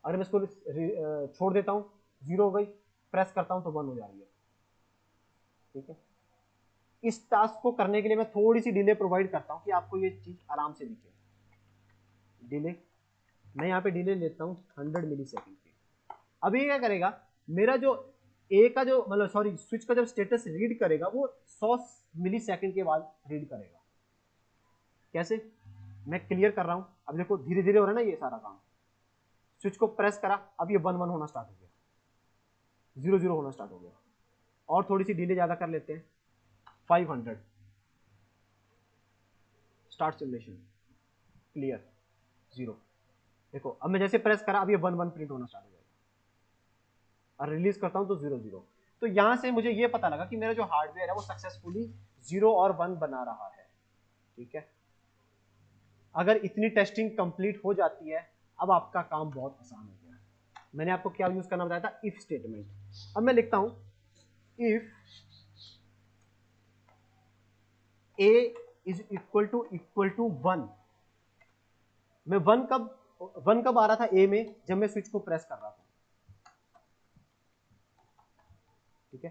Speaker 1: अगर मैं इसको छोड़ देता हूँ, 0 हो गई, प्रेस करता हूँ तो 1 हो जा रही है। ठीक है, इस टास्क को करने के लिए मैं थोड़ी सी डिले प्रोवाइड करता हूँ कि आपको ये चीज आराम से दिखे। डिले, मैं यहाँ पे डिले लेता हूँ 100 मिली सेकेंड की। अब ये क्या करेगा, मेरा जो ए का जो मतलब सॉरी स्विच का जब स्टेटस रीड करेगा वो 100 मिली सेकेंड के बाद रीड करेगा। कैसे, मैं क्लियर कर रहा हूं, अब देखो धीरे धीरे हो रहा है ना ये सारा काम। स्विच को प्रेस करा, अब ये 1 1 होना स्टार्ट हो गया, 0 0 होना स्टार्ट हो गया। और थोड़ी सी डिले ज्यादा कर लेते हैं, 500, स्टार्ट सिमुलेशन, क्लियर, 0। देखो अब मैं जैसे प्रेस करा, अब ये 1 1 प्रिंट होना स्टार्ट हो जाएगा, और रिलीज करता हूं तो 0 0। तो यहां से मुझे ये पता लगा कि मेरा जो हार्डवेयर है वो सक्सेसफुली 0 और 1 बना रहा है। ठीक है, अगर इतनी टेस्टिंग कंप्लीट हो जाती है, अब आपका काम बहुत आसान हो गया। मैंने आपको क्या यूज करना बताया था, इफ स्टेटमेंट। अब मैं लिखता हूं if a is equal to 1। मैं 1 कब आ रहा था ए में, जब मैं स्विच को प्रेस कर रहा था। ठीक है,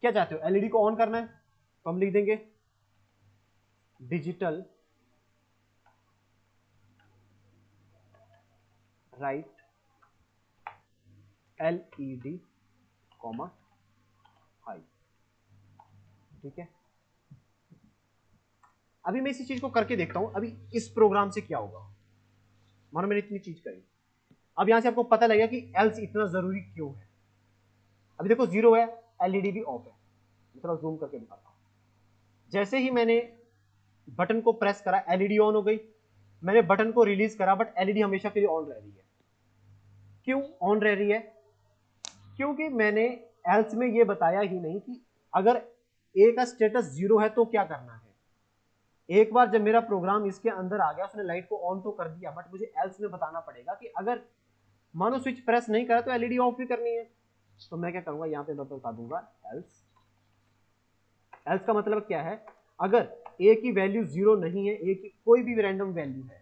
Speaker 1: क्या चाहते हो, एलईडी को ऑन करना है, तो हम लिख देंगे digital right LED comma high. ठीक है, अभी मैं इसी चीज को करके देखता हूं, अभी इस प्रोग्राम से क्या होगा। मानो मैंने इतनी चीज करी, अब यहां से आपको पता लगेगा कि एल्स इतना जरूरी क्यों है। अभी देखो 0 है, एलईडी भी ऑफ है। मैं थोड़ा जूम करके दिखाता हूं। जैसे ही मैंने बटन को प्रेस करा, एलईडी ऑन हो गई। मैंने बटन को रिलीज करा, बट एलईडी हमेशा के लिए ऑन रह रही है। क्यों ऑन रह रही है, क्योंकि मैंने एल्स में ये बताया ही नहीं कि अगर ए का स्टेटस 0 है तो क्या करना है। एक बार जब मेरा प्रोग्राम इसके अंदर आ गया, उसने लाइट को ऑन तो कर दिया, बट मुझे एल्स में बताना पड़ेगा कि अगर मानो स्विच प्रेस नहीं करा तो एलईडी ऑफ भी करनी है। तो मैं क्या करूंगा, यहां पे मैं बता दूंगा एल्स। एल्स का मतलब क्या है, अगर ए की वैल्यू 0 नहीं है, ए की कोई भी रैंडम वैल्यू है,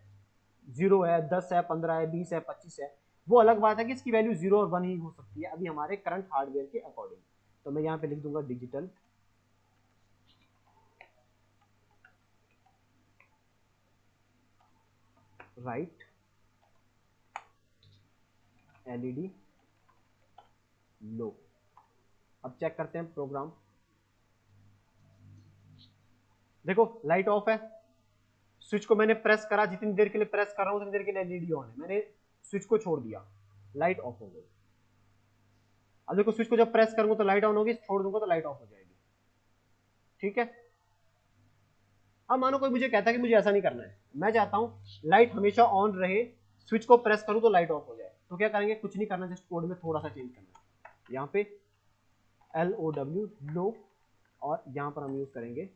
Speaker 1: 0 है, 10 है, 15 है, 20 है, 25 है, वो अलग बात है कि इसकी वैल्यू 0 और 1 ही हो सकती है अभी हमारे करंट हार्डवेयर के अकॉर्डिंग। तो मैं यहां पे लिख दूंगा डिजिटल राइट LED लो। अब चेक करते हैं प्रोग्राम। देखो लाइट ऑफ है, स्विच को मैंने प्रेस करा, जितनी देर के लिए प्रेस कर रहा हूं उतनी देर के लिए एलईडी ऑन है, मैंने स्विच को छोड़ दिया, लाइट ऑफ हो गई। अब देखो स्विच को जब प्रेस करूंगा तो लाइट ऑन होगी, छोड़ दूंगा तो लाइट ऑफ हो जाएगी। ठीक है। अब मानो कोई मुझे कहता है कि मुझे ऐसा नहीं करना है, मैं चाहता हूं लाइट हमेशा ऑन रहे, स्विच को प्रेस करूं तो लाइट ऑफ हो जाए, तो क्या करेंगे, कुछ नहीं करना, जस्ट कोड में थोड़ा सा चेंज करना है। यहाँ पे LOW लो, और यहाँ पर हम यूज करेंगे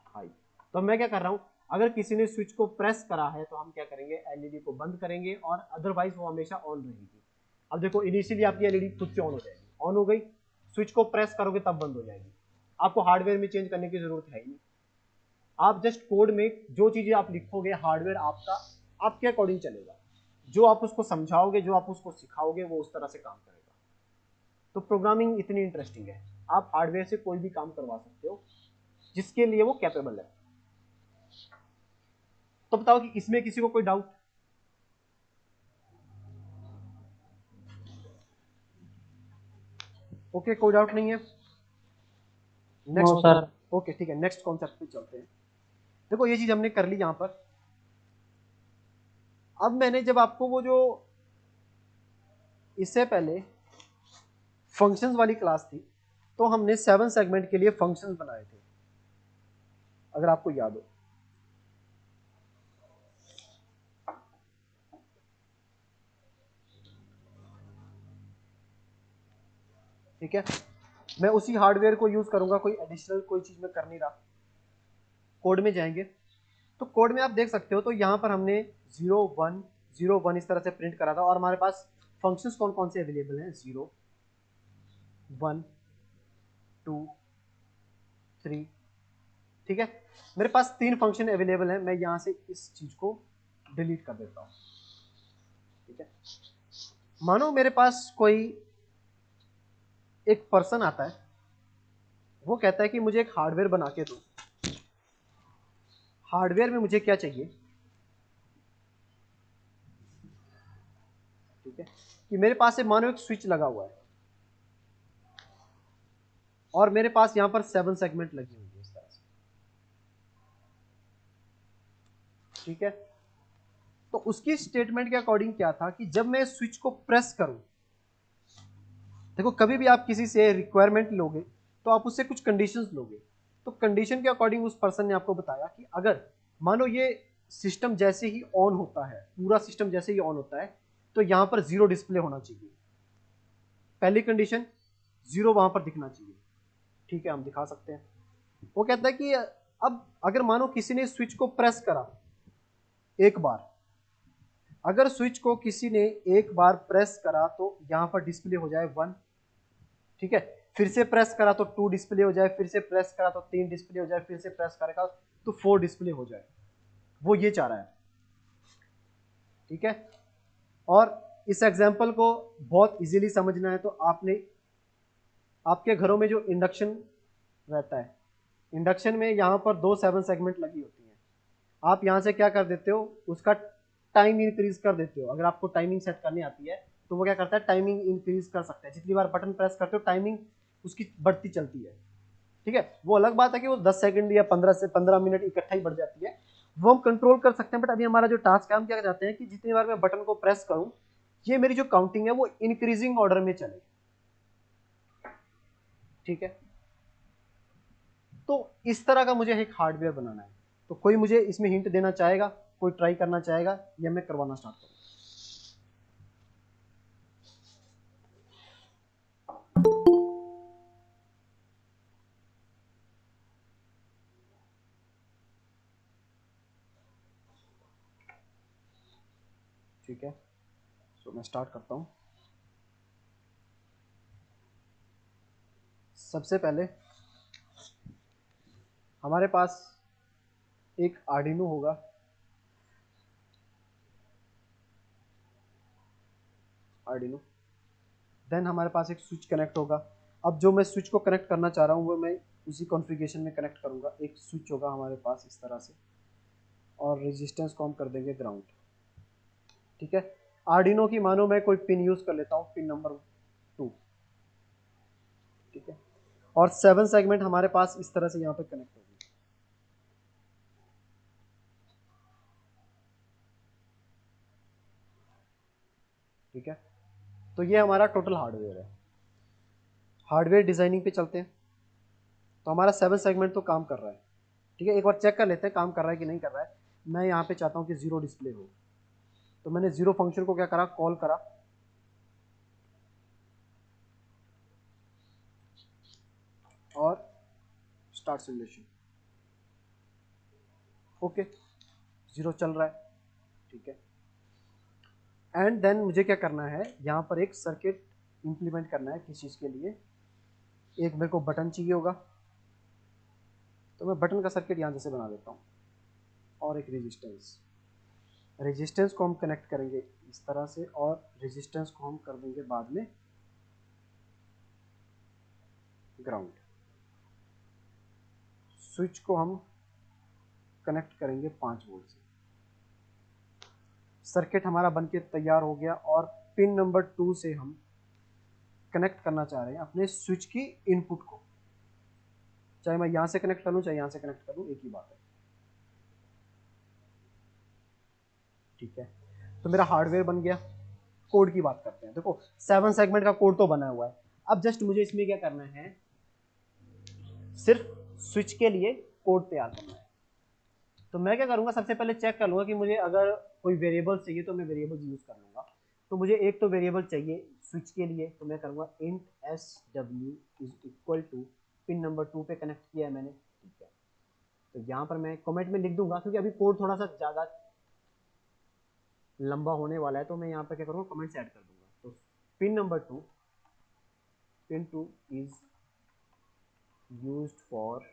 Speaker 1: हाई। तो मैं क्या कर रहा हूं, अगर किसी ने स्विच को प्रेस करा है तो हम क्या करेंगे, एलईडी को बंद करेंगे और अदरवाइज वो हमेशा ऑन रहेगी। अब देखो इनिशियली आपकी एलईडी खुद से ऑन हो जाएगी, ऑन हो गई, स्विच को प्रेस करोगे तब बंद हो जाएगी। आपको हार्डवेयर में चेंज करने की जरूरत है ही नहीं, आप जस्ट कोड में जो चीजें आप लिखोगे हार्डवेयर आपका आपके अकॉर्डिंग चलेगा, जो आप उसको समझाओगे, जो आप उसको सिखाओगे वो उस तरह से काम करेगा। तो प्रोग्रामिंग इतनी इंटरेस्टिंग है, आप हार्डवेयर से कोई भी काम करवा सकते हो जिसके लिए वो कैपेबल है। तो बताओ कि इसमें किसी को कोई डाउट? ओके, कोई डाउट नहीं है। Next
Speaker 2: sir.
Speaker 1: ओके ठीक है, नेक्स्ट कॉन्सेप्ट पे चलते हैं। देखो ये चीज हमने कर ली यहां पर। अब मैंने जब आपको वो जो इससे पहले फंक्शंस वाली क्लास थी, तो हमने 7 सेगमेंट के लिए फंक्शंस बनाए थे, अगर आपको याद हो। ठीक है, मैं उसी हार्डवेयर को यूज करूंगा, कोई एडिशनल कोई चीज में कर नहीं रहा। कोड में जाएंगे तो कोड में आप देख सकते हो, तो यहां पर हमने 0 1 0 1 इस तरह से प्रिंट करा था, और हमारे पास फंक्शंस कौन कौन से अवेलेबल हैं, 0 1 2 3। ठीक है, मेरे पास 3 फंक्शन अवेलेबल है, मैं यहां से इस चीज को डिलीट कर देता हूं। ठीक है, मानो मेरे पास कोई एक पर्सन आता है, वो कहता है कि मुझे एक हार्डवेयर बना के दो। हार्डवेयर में मुझे क्या चाहिए, ठीक है, कि मेरे पास मानो एक स्विच लगा हुआ है और मेरे पास यहां पर 7 सेगमेंट लगी हुई है इस तरह से। ठीक है, तो उसकी स्टेटमेंट के अकॉर्डिंग क्या था कि जब मैं स्विच को प्रेस करूं, देखो कभी भी आप किसी से रिक्वायरमेंट लोगे तो आप उससे कुछ कंडीशंस लोगे, तो कंडीशन के अकॉर्डिंग उस पर्सन ने आपको बताया कि अगर मानो ये सिस्टम जैसे ही ऑन होता है, पूरा सिस्टम जैसे ही ऑन होता है, तो यहां पर 0 डिस्प्ले होना चाहिए। पहली कंडीशन 0 वहां पर दिखना चाहिए। ठीक है, हम दिखा सकते हैं। वो कहता है कि अब अगर मानो किसी ने स्विच को प्रेस करा एक बार, अगर स्विच को किसी ने एक बार प्रेस करा तो यहां पर डिस्प्ले हो जाए 1। ठीक है, फिर से प्रेस करा तो 2 डिस्प्ले हो जाए, फिर से प्रेस करा तो 3 डिस्प्ले हो जाए, फिर से प्रेस करेगा तो 4 डिस्प्ले हो जाए। वो ये चाह रहा है। ठीक है, और इस एग्जांपल को बहुत इजीली समझना है तो आपने आपके घरों में जो इंडक्शन रहता है, इंडक्शन में यहाँ पर 2 7 सेगमेंट लगी होती हैं। आप यहाँ से क्या कर देते हो, उसका टाइम इंक्रीज कर देते हो। अगर आपको टाइमिंग सेट करनी आती है तो वो क्या करता है, टाइमिंग इंक्रीज कर सकता है। जितनी बार बटन प्रेस करते हो टाइमिंग उसकी बढ़ती चलती है। ठीक है, वो अलग बात है कि वो 10 सेकंड या 15 मिनट इकट्ठा ही बढ़ जाती है, वो हम कंट्रोल कर सकते हैं। बट अभी हमारा जो टास्क है, हम क्या चाहते हैं कि जितनी बार मैं बटन को प्रेस करूं, ये मेरी जो काउंटिंग है वो इंक्रीजिंग ऑर्डर में चले। ठीक है, तो इस तरह का मुझे एक हार्डवेयर बनाना है। तो कोई मुझे इसमें हिंट देना चाहेगा, कोई ट्राई करना चाहेगा, या मैं करवाना स्टार्ट करूं? ठीक है, तो मैं स्टार्ट करता हूं। सबसे पहले हमारे पास एक आर्डिनो होगा, आर्डिनो। देन हमारे पास एक स्विच कनेक्ट होगा। अब जो मैं स्विच को कनेक्ट करना चाह रहा हूँ वो मैं उसी कॉन्फ़िगरेशन में कनेक्ट करूँगा। एक स्विच होगा हमारे पास इस तरह से, और रेजिस्टेंस को हम कर देंगे ग्राउंड। ठीक है, आर्डिनो की मानो मैं कोई पिन यूज़ कर लेता हूँ, पिन नंबर 2। ठीक है, और 7 सेगमेंट हमारे पास इस तरह से यहाँ पे कनेक्ट होगी। ठीक है, तो ये हमारा टोटल हार्डवेयर है। हार्डवेयर डिजाइनिंग पे चलते हैं। तो हमारा 7 सेगमेंट तो काम कर रहा है। ठीक है, एक बार चेक कर लेते हैं काम कर रहा है कि नहीं कर रहा है। मैं यहाँ पे चाहता हूँ कि 0 डिस्प्ले हो, तो मैंने 0 फंक्शन को क्या करा, कॉल करा, और स्टार्ट सिमुलेशन। ओके, 0 चल रहा है। ठीक है, एंड देन मुझे क्या करना है, यहाँ पर एक सर्किट इंप्लीमेंट करना है किस चीज़ के लिए। एक मेरे को बटन चाहिए होगा, तो मैं बटन का सर्किट यहाँ जैसे बना देता हूँ, और एक रेजिस्टेंस। रेजिस्टेंस को हम कनेक्ट करेंगे इस तरह से, और रेजिस्टेंस को हम कर देंगे बाद में ग्राउंड। स्विच को हम कनेक्ट करेंगे 5 वोल्ट से। सर्किट हमारा बनके तैयार हो गया, और पिन नंबर 2 से हम कनेक्ट करना चाह रहे हैं अपने स्विच की इनपुट को। चाहे मैं यहां से कनेक्ट कर लूं, चाहे यहां से कनेक्ट कर लूं, एक ही बात है। ठीक है, तो मेरा हार्डवेयर बन गया। कोड की बात करते हैं। देखो 7 सेगमेंट का कोड तो बना हुआ है। अब जस्ट मुझे इसमें क्या करना है, सिर्फ स्विच के लिए कोड तैयार करना है। तो मैं क्या करूंगा, सबसे पहले चेक कर लूंगा कि मुझे अगर कोई वेरिएबल चाहिए तो मैं वेरिएबल्स यूज कर लूंगा। तो मुझे एक तो वेरिएबल चाहिए स्विच के लिए, तो मैं करूंगा int SW is equal to pin number 2 पे कनेक्ट किया है मैंने। ठीक है, तो यहाँ पर मैं कमेंट में लिख दूंगा, क्योंकि अभी कोड थोड़ा सा ज़्यादा लंबा होने वाला है, तो मैं यहाँ पर क्या करूँगा, कमेंट्स ऐड कर दूंगा। तो pin number 2, pin 2 is used for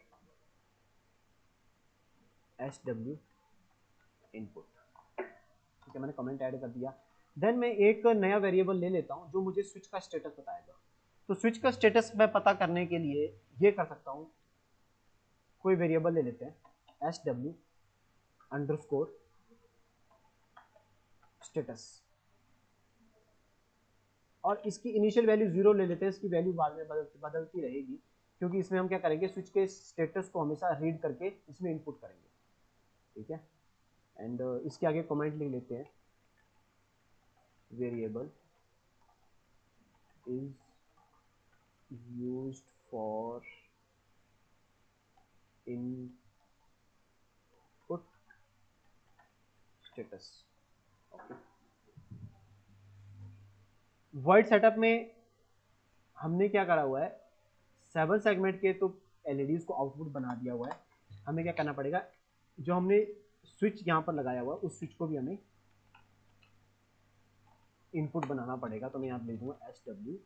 Speaker 1: SW input. ठीक है, मैंने कमेंट ऐड कर दिया। देन मैं एक नया वेरिएबल ले लेता हूँ जो मुझे स्विच का स्टेटस बताएगा। तो स्विच का स्टेटस मैं पता करने के लिए ये कर सकता हूँ, कोई वेरिएबल ले लेते हैं SW अंडरस्कोर स्टेटस, और इसकी इनिशियल वैल्यू 0 ले लेते हैं। इसकी वैल्यू बाद में बदलती रहेगी, क्योंकि इसमें हम क्या करेंगे, स्विच के स्टेटस को हमेशा रीड करके इसमें इनपुट करेंगे। ठीक है, एंड इसके आगे कमेंट लिख लेते हैं, variable is used for input status. Okay, void setup में हमने क्या करा हुआ है, 7 सेगमेंट के तो एलईडीज को आउटपुट बना दिया हुआ है। हमें क्या करना पड़ेगा, जो हमने स्विच यहाँ पर लगाया हुआ है उस स्विच को भी हमें इनपुट बनाना पड़ेगा। तो मैं यहाँ लिख दूंगा SW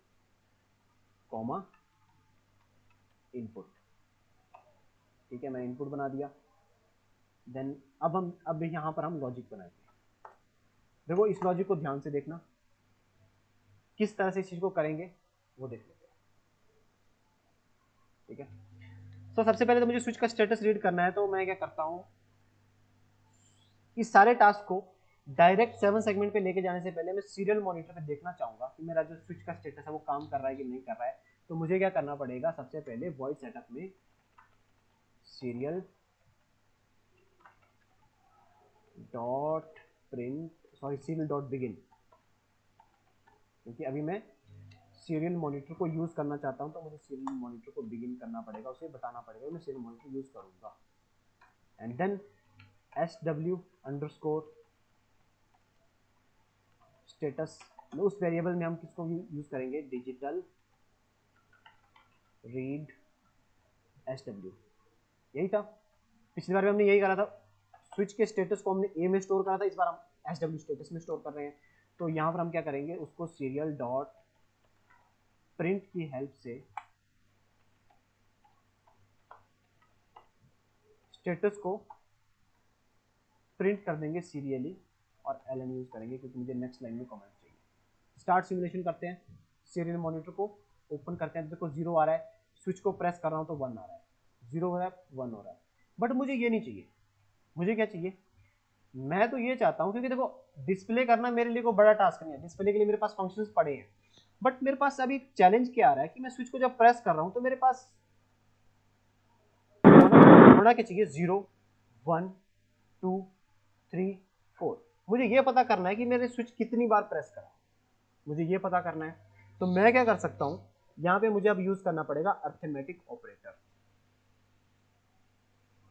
Speaker 1: कॉमा इनपुट। ठीक है, मैंने इनपुट बना दिया। देन अब यहाँ पर हम लॉजिक बनाएंगे। देखो इस लॉजिक को ध्यान से देखना, किस तरह से इस चीज को करेंगे वो देख लेते हैं। ठीक है, तो सबसे पहले तो मुझे स्विच का स्टेटस रीड करना है। तो मैं क्या करता हूँ, इस सारे टास्क को डायरेक्ट 7 सेगमेंट पे लेके जाने से पहले मैं सीरियल मॉनिटर पे देखना चाहूंगा कि मेरा जो स्विच का स्टेटस है वो काम कर रहा है कि नहीं कर रहा है। तो मुझे क्या करना पड़ेगा, सबसे पहले वॉइड सेटअप में serial dot print, sorry serial dot begin, क्योंकि अभी मैं सीरियल मॉनिटर को यूज करना चाहता हूं, तो मुझे सीरियल मॉनिटर को बिगिन करना पड़ेगा, उसे बताना पड़ेगा मैं सीरियल मॉनिटर यूज करूंगा। And then SW underscore status, उस वेरिएबल में हम किसको यूज करेंगे, डिजिटल रीड SW। यही था, पिछली बार भी हमने यही करा था। स्विच के स्टेटस को हमने ए में स्टोर करा था, इस बार हम SW स्टेटस में स्टोर कर रहे हैं। तो यहाँ पर हम क्या करेंगे, उसको सीरियल डॉट प्रिंट की हेल्प से स्टेटस को प्रिंट कर देंगे सीरियली, और LN यूज करेंगे क्योंकि मुझे नेक्स्ट लाइन में कमेंट चाहिए। स्टार्ट सिमुलेशन करते हैं, सीरियल मॉनिटर को ओपन करते हैं। देखो 0 आ रहा है, स्विच को प्रेस कर रहा हूँ तो 1 आ रहा है, 0 हो रहा है, 1 हो रहा है। बट मुझे ये नहीं चाहिए, मुझे क्या चाहिए, मैं तो ये चाहता हूँ, क्योंकि देखो डिस्प्ले करना मेरे लिए कोई बड़ा टास्क नहीं है। डिस्प्ले के लिए मेरे पास फंक्शंस पड़े हैं। बट मेरे पास अभी चैलेंज क्या आ रहा है कि मैं स्विच को जब प्रेस कर रहा हूं तो मेरे पास होना क्या चाहिए, 0 1 2 3 4। मुझे ये पता करना है कि मैंने स्विच कितनी बार प्रेस करा, मुझे ये पता करना है। तो मैं क्या कर सकता हूं, यहां पे मुझे अब यूज करना पड़ेगा अर्थमेटिक ऑपरेटर।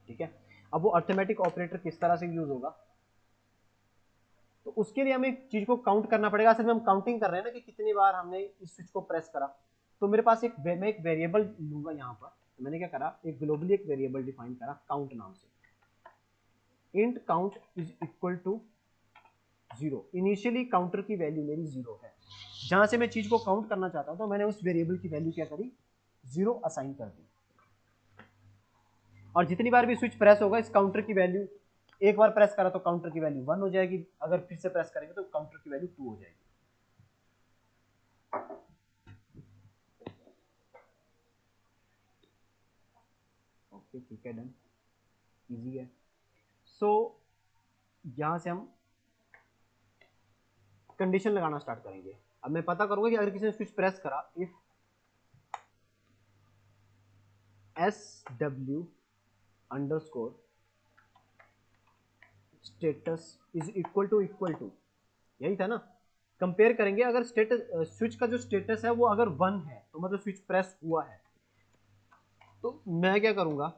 Speaker 1: ठीक है, अब वो अर्थमेटिक ऑपरेटर किस तरह से यूज होगा, तो उसके लिए हमें एक चीज को काउंट करना पड़ेगा। असल में हम काउंटिंग कर रहे हैं ना कि कितनी बार हमने इस स्विच को प्रेस करा। तो मेरे पास मैं एक वेरिएबल लूंगा यहाँ पर। तो मैंने क्या करा, एक ग्लोबली एक वेरिएबल डिफाइन करा काउंट नाम से। Int count is equal to 0। Initially counter की वैल्यू मेरी 0 है, जहां से मैं चीज को काउंट करना चाहता हूं तो मैंने उस वेरिएबल की वैल्यू क्या करी, 0 असाइन कर दी। और जितनी बार भी स्विच प्रेस होगा इस काउंटर की वैल्यू, एक बार प्रेस करा तो काउंटर की वैल्यू 1 हो जाएगी, अगर फिर से प्रेस करेंगे तो काउंटर की वैल्यू 2 हो जाएगी। ओके ठीक है, डन, इजी है। सो यहां से हम कंडीशन लगाना स्टार्ट करेंगे। अब मैं पता करूंगा कि अगर किसी ने स्विच प्रेस करा, if SW underscore status is equal to, यही था ना, कंपेयर करेंगे। अगर स्टेटस स्विच का जो स्टेटस है वो अगर 1 है तो मतलब स्विच प्रेस हुआ है। तो मैं क्या करूंगा,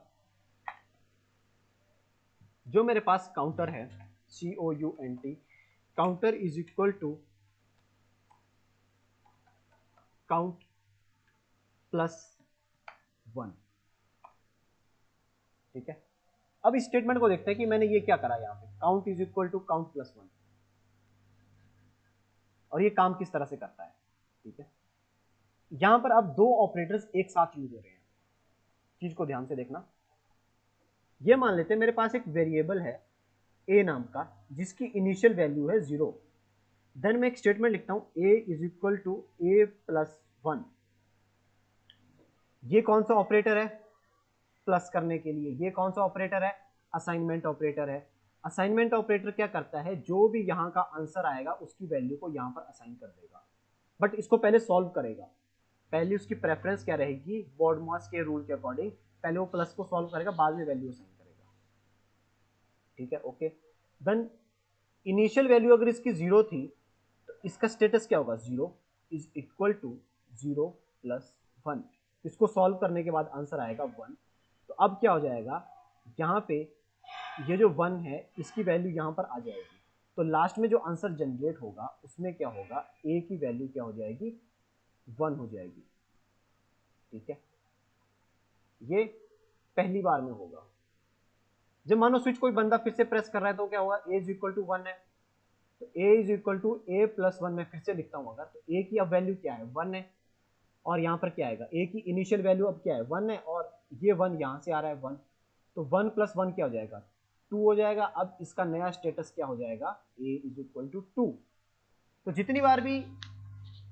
Speaker 1: जो मेरे पास काउंटर है COUNT, counter is equal to count plus 1। ठीक है, अब इस स्टेटमेंट को देखते हैं कि मैंने ये क्या करा यहाँ पे, count is equal to count plus 1, और ये काम किस तरह से करता है। ठीक है, यहां पर अब दो ऑपरेटर्स एक साथ यूज हो रहे हैं, चीज को ध्यान से देखना। ये मान लेते हैं मेरे पास एक वेरिएबल है ए नाम का जिसकी इनिशियल वैल्यू है 0। देन मैं एक स्टेटमेंट लिखता हूं A is equal to A plus 1। ये कौन सा ऑपरेटर है, प्लस करने के लिए। ये कौन सा ऑपरेटर है, असाइनमेंट ऑपरेटर है। असाइनमेंट ऑपरेटर क्या करता है, जो भी यहां का आंसर आएगा उसकी वैल्यू को यहां पर असाइन कर देगा, बट इसको पहले सॉल्व करेगा। पहले उसकी प्रेफरेंस क्या रहेगी, बॉडमास के रूल के अकॉर्डिंग पहले वो प्लस को सॉल्व करेगा, बाद में वैल्यू असाइन करेगा। ठीक है, ओके। देन इनिशियल वैल्यू अगर इसकी 0 थी तो इसका स्टेटस क्या होगा, 0 इज इक्वल टू 0 प्लस 1। इसको सॉल्व करने के बाद आंसर आएगा 1। तो अब क्या हो जाएगा, यहाँ पे ये जो 1 है इसकी वैल्यू यहाँ पर आ जाएगी। तो लास्ट में जो आंसर जनरेट होगा उसमें क्या होगा, ए की वैल्यू क्या हो जाएगी, 1 हो जाएगी। ठीक है, ये पहली बार में होगा। जब मानो स्विच कोई बंदा फिर से प्रेस कर रहा है तो क्या होगा, ए इज इक्वल टू 1 है, तो A is equal to A plus 1 मैं फिर से लिखता हूं अगर, तो ए की अब वैल्यू क्या है, 1 है। और यहाँ पर क्या आएगा, ए की इनिशियल वैल्यू अब क्या है, 1 है, और ये 1 यहाँ से आ रहा है 1, तो 1 प्लस 1 क्या हो जाएगा, 2 हो जाएगा। अब इसका नया स्टेटस क्या हो जाएगा, ए इज इक्वल टू 2। तो जितनी बार भी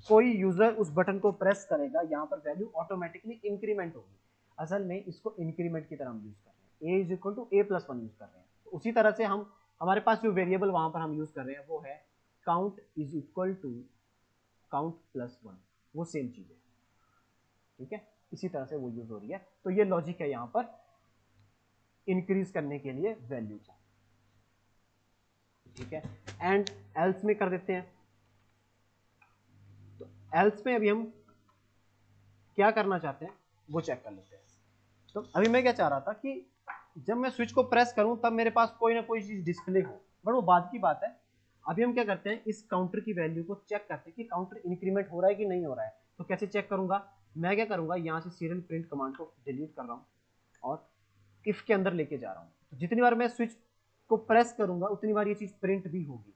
Speaker 1: कोई यूजर उस बटन को प्रेस करेगा यहाँ पर वैल्यू ऑटोमेटिकली इंक्रीमेंट होगी। असल में इसको इंक्रीमेंट की तरह हम यूज कर रहे हैं, A is equal to A plus 1 use कर रहे हैं। तो उसी तरह से हम, हमारे पास जो वेरिएबल वहां पर हम यूज कर रहे हैं वो है count is equal to count plus 1, वो सेम चीज है। ठीक है, इसी तरह से वो यूज हो रही है। तो ये लॉजिक है यहाँ पर इंक्रीज करने के लिए वैल्यू को। ठीक है, एंड एल्स में कर देते हैं। तो एल्स में अभी हम क्या करना चाहते हैं वो चेक कर लेते हैं। तो अभी मैं क्या चाह रहा था कि जब मैं स्विच को प्रेस करूं तब मेरे पास कोई ना कोई चीज डिस्प्ले हो, बट वो बाद की बात है। अभी हम क्या करते हैं, इस काउंटर की वैल्यू को चेक करते हैं कि काउंटर इंक्रीमेंट हो रहा है कि नहीं हो रहा है। तो कैसे चेक करूंगा, मैं क्या करूंगा, यहाँ से सीरियल प्रिंट कमांड को डिलीट कर रहा हूँ और इफ के अंदर लेके जा रहा हूँ। तो जितनी बार मैं स्विच को प्रेस करूंगा उतनी बार ये चीज प्रिंट भी होगी।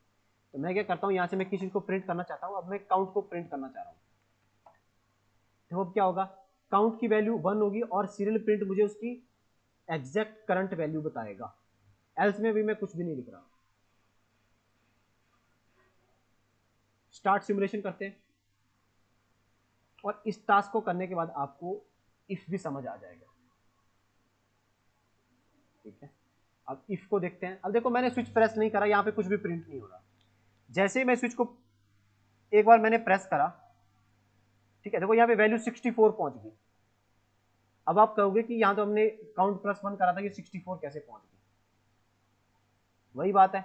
Speaker 1: तो मैं क्या करता हूँ, यहाँ से मैं किसी चीज को प्रिंट करना चाहता हूँ, अब मैं काउंट को प्रिंट करना चाह रहा हूँ। तो अब क्या होगा, काउंट की वैल्यू 1 होगी और सीरियल प्रिंट मुझे उसकी एग्जैक्ट करंट वैल्यू बताएगा। एल्स में भी मैं कुछ भी नहीं लिख रहा। स्टार्ट सिमुलेशन करते हैं, और इस टास्क को करने के बाद आपको इफ भी समझ आ जाएगा। ठीक है, अब इफ को देखते हैं। अब देखो मैंने स्विच प्रेस नहीं करा, यहाँ पे कुछ भी प्रिंट नहीं हो रहा। जैसे ही मैं स्विच को एक बार मैंने प्रेस करा ठीक है, देखो यहाँ पे वैल्यू 64 पहुंच गई। अब आप कहोगे कि यहाँ तो हमने काउंट +1 करा था, कि 64 कैसे पहुंच गई? वही बात है,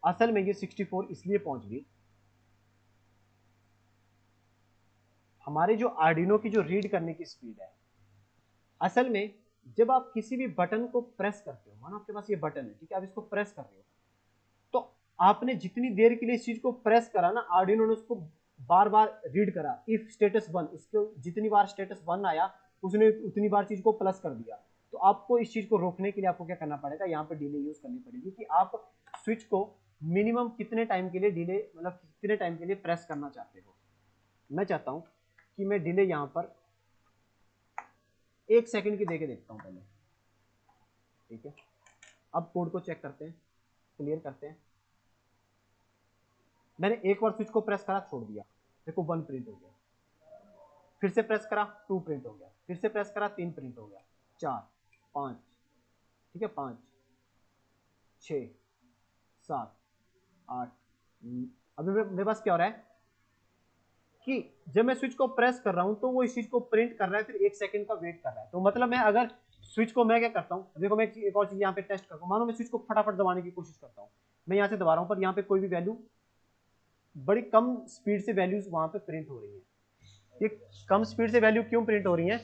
Speaker 1: असल में ये 64 इसलिए पहुंच गई, हमारे जो आर्डिनो की जो रीड करने की स्पीड है, असल में जब आप किसी भी बटन को प्रेस करते हो, मानो आपके पास ये बटन है, ठीक है, आप इसको प्रेस कर रहे हो, तो आपने जितनी देर के लिए इस चीज को प्रेस करा ना, आर्डिनो ने उसको बार बार रीड करा। इफ स्टेटस 1, उसको जितनी बार स्टेटस 1 आया उसने उतनी बार चीज को प्लस कर दिया। तो आपको इस चीज को रोकने के लिए आपको क्या करना पड़ेगा, यहाँ पे डिले यूज करनी पड़ेगी कि आप स्विच को मिनिमम कितने टाइम के लिए डिले, मतलब कितने टाइम के लिए प्रेस करना चाहते हो। मैं चाहता हूं कि मैं डिले यहाँ पर 1 सेकंड की देके देखता हूँ पहले, ठीक है। अब कोड को चेक करते हैं, क्लियर करते हैं। मैंने एक बार स्विच को प्रेस करा, छोड़ दिया, देखो 1 प्रिंट हो गया, फिर से प्रेस करा 2 प्रिंट हो गया, फिर से प्रेस करा 3 प्रिंट हो गया, 4 5, ठीक है, 5 6 7 8। अभी मेरे पास क्या हो रहा है कि जब मैं स्विच को प्रेस कर रहा हूं तो वो इस चीज को प्रिंट कर रहा है, फिर 1 सेकंड का वेट कर रहा है। तो मतलब मैं अगर स्विच को, मैं क्या करता हूं, देखो मैं एक और चीज यहाँ पे टेस्ट करता हूं। मानो मैं स्विच को फटाफट दबाने की कोशिश करता हूं, मैं यहाँ से दबा रहा हूं, पर यहाँ पे कोई भी वैल्यू, बड़ी कम स्पीड से वैल्यूज वहां पे प्रिंट हो रही है। ये कम स्पीड से वैल्यू क्यों प्रिंट हो रही है?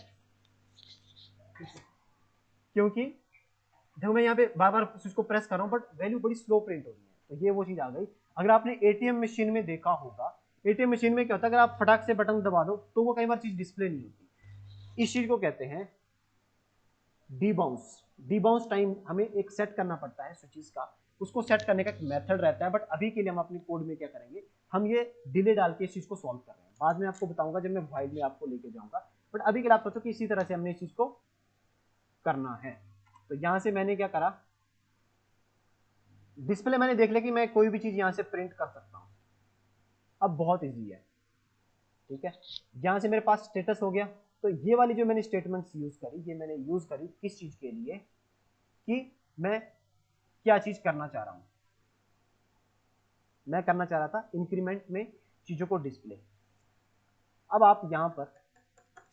Speaker 1: क्योंकि देखो मैं यहाँ पे बार बार स्विच को प्रेस कर रहा हूँ, बट वैल्यू बड़ी स्लो प्रिंट हो रही है। तो ये वो चीज आ गई। अगर आपने एटीएम मशीन में देखा होगा, एटीएम मशीन में क्या होता है, अगर आप फटाक से बटन दबा दो तो वो कई बार चीज डिस्प्ले नहीं होती। इस चीज को कहते हैं डीबाउंस। डीबाउंस टाइम हमें एक सेट करना पड़ता है स्विचेस का, उसको सेट करने का एक मेथड रहता है। बट अभी के लिए हम अपनी कोड में क्या करेंगे, हम ये डिले डाल के इस चीज को सॉल्व कर रहे हैं। बाद में आपको बताऊंगा जब मैं वाइल में आपको लेके जाऊंगा, बट अभी के लिए आप सोचो कि इसी तरह से हमने इस चीज को करना है। तो यहां से मैंने क्या करा, डिस्प्ले मैंने देख लिया कि मैं कोई भी चीज यहां से प्रिंट कर सकता हूं। अब बहुत इजी है, ठीक है। यहां से मेरे पास स्टेटस हो गया। तो ये वाली जो मैंने स्टेटमेंट्स यूज करी, ये मैंने यूज करी किस चीज के लिए, कि मैं क्या चीज करना चाह रहा हूं। मैं करना चाह रहा था इंक्रीमेंट में चीजों को डिस्प्ले। अब आप यहां पर